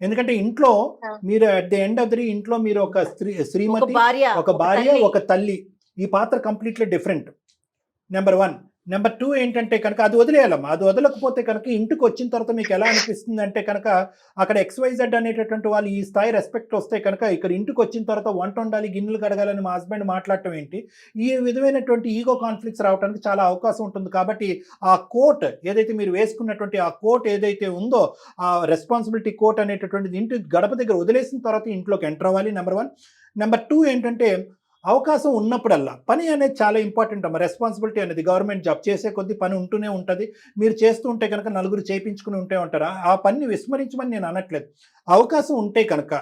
[SPEAKER 3] ఎందుకంటే ఇంట్లో మీరు at the end of the ఇంట్లో మీరు ఒక శ్రీమతి, ఒక భార్య, ఒక తల్లి. ఈ పాత్ర కంప్లీట్లీ డిఫరెంట్. నెంబర్ 1. నెంబర్ 2 ఏంటంటే కనుక అది వదిలేయాలమ్మా. అది వదలకపోతే కనుక ఇంటికి వచ్చిన తర్వాత మీకు ఎలా అనిపిస్తుంది అంటే కనుక అక్కడ XYZ అనేటటువంటి వాళ్ళు ఈ స్థాయి రెస్పెక్ట్ వస్తే కనుక ఇక్కడ ఇంటికి వచ్చిన తర్వాత వంట వండాలి, గిన్నెలు కడగాలని మా హస్బెండ్ మాట్లాడటం ఏంటి, ఈ విధమైనటువంటి ఈగో కాన్ఫ్లిక్ట్స్ రావడానికి చాలా అవకాశం ఉంటుంది. కాబట్టి ఆ కోట్ ఏదైతే మీరు వేసుకున్నటువంటి ఆ కోట్ ఏదైతే ఉందో, ఆ రెస్పాన్సిబిలిటీ కోట్ అనేటటువంటిది ఇంటి గడప దగ్గర వదిలేసిన తర్వాత ఇంట్లోకి ఎంటర్ అవ్వాలి. నెంబర్ 1. నెంబర్ 2 ఏంటంటే అవకాశం ఉన్నప్పుడల్లా పని అనేది చాలా ఇంపార్టెంట్ అమ్మ. రెస్పాన్సిబిలిటీ అనేది గవర్నమెంట్ జాబ్ చేసే కొద్ది పని ఉంటూనే ఉంటుంది. మీరు చేస్తూ ఉంటే కనుక నలుగురు చేయించుకుని ఉంటే ఉంటారా, ఆ పనిని విస్మరించమని నేను అనట్లేదు. అవకాశం ఉంటే కనుక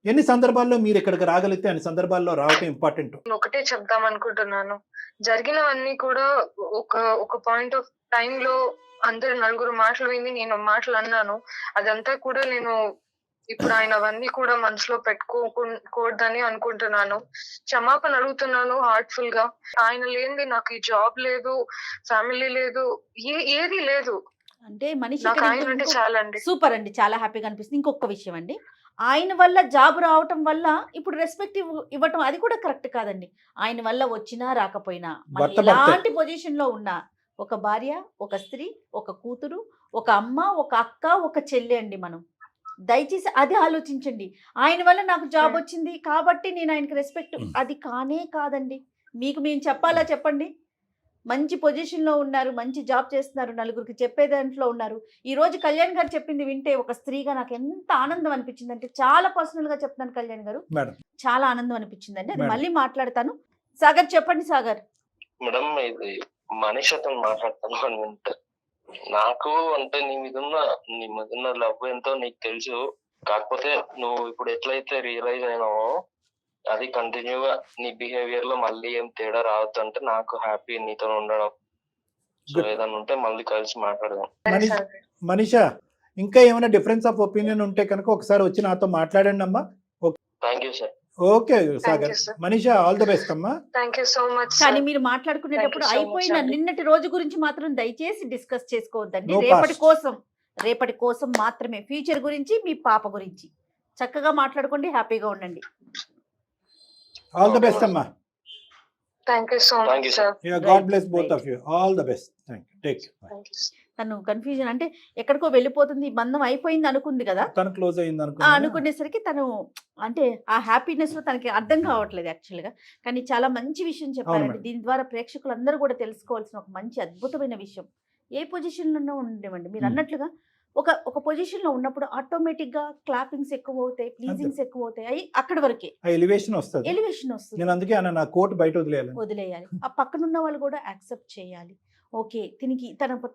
[SPEAKER 3] ఎన్ని సందర్భాల్లో మీరు ఇక్కడికి రాగలిగితే అన్ని సందర్భాల్లో రావటం ఇంపార్టెంట్.
[SPEAKER 2] ఒకటే చెప్దాం అనుకుంటున్నాను, జరిగినవన్నీ కూడా ఒక పాయింట్ ఆఫ్ టైమ్ లో అందరు నలుగురు మాటలు విని నేను మాటలు అన్నాను. అదంతా కూడా నేను ఇప్పుడు ఆయన అవన్నీ కూడా మనసులో పెట్టుకోకూడదని అనుకుంటున్నాను. క్షమాపణ అడుగుతున్నాను హార్ట్ఫుల్ గా. ఆయన లేనిది నాకు ఈ జాబ్ లేదు, ఫ్యామిలీ లేదు, ఏది లేదు.
[SPEAKER 4] అంటే మనిషి
[SPEAKER 2] ఆయన అంటే చాలా అండి.
[SPEAKER 4] సూపర్ అండి, చాలా హ్యాపీగా అనిపిస్తుంది. ఇంకొక విషయం అండి, ఆయన వల్ల జాబ్ రావటం వల్ల ఇప్పుడు రెస్పెక్ట్ ఇవ్వటం అది కూడా కరెక్ట్ కాదండి. ఆయన వల్ల వచ్చినా రాకపోయినా ఎలాంటి పొజిషన్ లో ఉన్నా ఒక భార్య, ఒక స్త్రీ, ఒక కూతురు, ఒక అమ్మ, ఒక అక్క, ఒక చెల్లి అండి. మనం దయచేసి అది ఆలోచించండి. ఆయన వల్ల నాకు జాబ్ వచ్చింది కాబట్టి నేను ఆయనకి రెస్పెక్ట్, అది కానే కాదండి. మీకు మేము చెప్పాలా చెప్పండి? మంచి పొజిషన్లో ఉన్నారు, మంచి జాబ్ చేస్తున్నారు, నలుగురికి చెప్పే దాంట్లో ఉన్నారు. ఈరోజు కళ్యాణ్ గారు చెప్పింది వింటే ఒక స్త్రీగా నాకు ఎంత ఆనందం అనిపించింది అంటే, చాలా పర్సనల్గా చెప్తాను కళ్యాణ్ గారు, చాలా ఆనందం అనిపించిందండి. అది మళ్ళీ మాట్లాడతాను. సాగర్ చెప్పండి. సాగర్
[SPEAKER 5] మేడం, ఇది మనీషతో మాట్లాడతాను. నాకు అంటే నీ మీద ఉన్న లవ్ ఎంతో నీకు తెలుసు. కాకపోతే నువ్వు ఇప్పుడు ఎట్లయితే రియలైజ్ అయినావో అది కంటిన్యూగా నీ బిహేవియర్ లో మళ్ళీ ఏం తేడా రావద్దు అంటే నాకు హ్యాపీ నీతో ఉండడం. So
[SPEAKER 3] Good.
[SPEAKER 5] ఏదైనా ఉంటే మళ్ళీ కలిసి మాట్లాడదాం.
[SPEAKER 3] మనీష్ మనీషా ఇంకా ఏమైనా డిఫరెన్స్ ఆఫ్ ఒపీనియన్ ఉంటే కనుక ఒకసారి వచ్చి నాతో మాట్లాడండి అమ్మా.
[SPEAKER 5] Thank you sir.
[SPEAKER 3] Okay Sagar,
[SPEAKER 2] you, sir.
[SPEAKER 3] Manisha all the best అమ్మా.
[SPEAKER 2] థ్యాంక్ యూ సో మచ్
[SPEAKER 4] కానీ మీరు మాట్లాడుకునేటప్పుడు
[SPEAKER 2] Thank you so much
[SPEAKER 4] అయిపోయిన
[SPEAKER 2] అండి.
[SPEAKER 4] నిన్నటి రోజు గురించి మాత్రం దయచేసి డిస్కస్ చేసుకోవద్దండి.
[SPEAKER 3] No
[SPEAKER 4] రేపటి కోసం మాత్రమే, ఫ్యూచర్ గురించి, మీ పాప గురించి చక్కగా మాట్లాడుకోండి, హ్యాపీగా ఉండండి.
[SPEAKER 3] ఆల్ ది బెస్ట్ అమ్మా.
[SPEAKER 2] Thank you so
[SPEAKER 5] Thank
[SPEAKER 2] much
[SPEAKER 5] you,
[SPEAKER 2] sir.
[SPEAKER 3] God
[SPEAKER 4] Right,
[SPEAKER 3] bless both
[SPEAKER 4] right.
[SPEAKER 3] Of you. All the best. Thank you. Take
[SPEAKER 2] thank you.
[SPEAKER 4] తను కన్ఫ్యూజన్ అంటే ఎక్కడికో వెళ్ళిపోతుంది, ఈ బంధం అయిపోయింది అనుకుంది కదా.
[SPEAKER 3] తను క్లోజ్ అయింది
[SPEAKER 4] అనుకునేసరికి తను అంటే ఆ హ్యాపీనెస్ లో తనకి అర్థం కావట్లేదు యాక్చువల్ గా. కానీ చాలా మంచి విషయం చెప్పారండి.
[SPEAKER 3] అవును.
[SPEAKER 4] దీని ద్వారా ప్రేక్షకులందరూ కూడా తెలుసుకోవాల్సిన ఒక మంచి అద్భుతమైన విషయం. ఏ పొజిషన్ లోనో ఉండేవండి మీరు అన్నట్లుగా, ఒక పొజిషన్ లో ఉన్నప్పుడు ఆటోమేటిక్ గా క్లాపింగ్స్ ఎక్కువ అవుతాయి, ప్లీజింగ్స్ ఎక్కువ అవుతాయి, అవి అక్కడ వరకే
[SPEAKER 3] ఆ ఎలివేషన్ వస్తుంది.
[SPEAKER 4] ఎలివేషన్ వస్తుంది.
[SPEAKER 3] నేను అందుకే అన్న నా కోట్ బయట వదిలేయాలి.
[SPEAKER 4] వదిలేయాలి. ఆ పక్కనున్న వాళ్ళు కూడా యాక్సెప్ట్ చేయాలి. ఓకే, దీనికి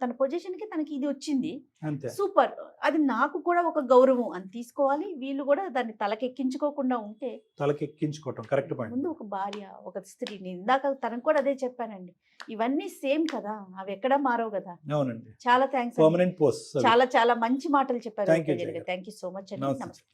[SPEAKER 4] తన పొజిషన్ కి తనకి ఇది వచ్చింది,
[SPEAKER 3] అంతే.
[SPEAKER 4] సూపర్, అది నాకు కూడా ఒక గౌరవం అని తీసుకోవాలి. వీళ్ళు కూడా దాన్ని తలకెక్కించుకోకుండా ఉంటే,
[SPEAKER 3] తలకెక్కించుకోవటం కరెక్ట్ పాయింట్.
[SPEAKER 4] ముందు ఒక భార్య, ఒక స్త్రీ, నేను ఇందాక తనకు కూడా అదే చెప్పానండి, ఇవన్నీ సేమ్ కదా, అవి ఎక్కడా మారవు కదా.
[SPEAKER 3] అవునండి.
[SPEAKER 4] చాలా థ్యాంక్స్,
[SPEAKER 3] పర్మనెంట్ పోస్ట్.
[SPEAKER 4] చాలా చాలా మంచి మాటలు చెప్పారు.
[SPEAKER 3] Thank you, Jaya.
[SPEAKER 4] Thank you so much అండి.
[SPEAKER 3] నమస్తే.
[SPEAKER 4] నమస్తే.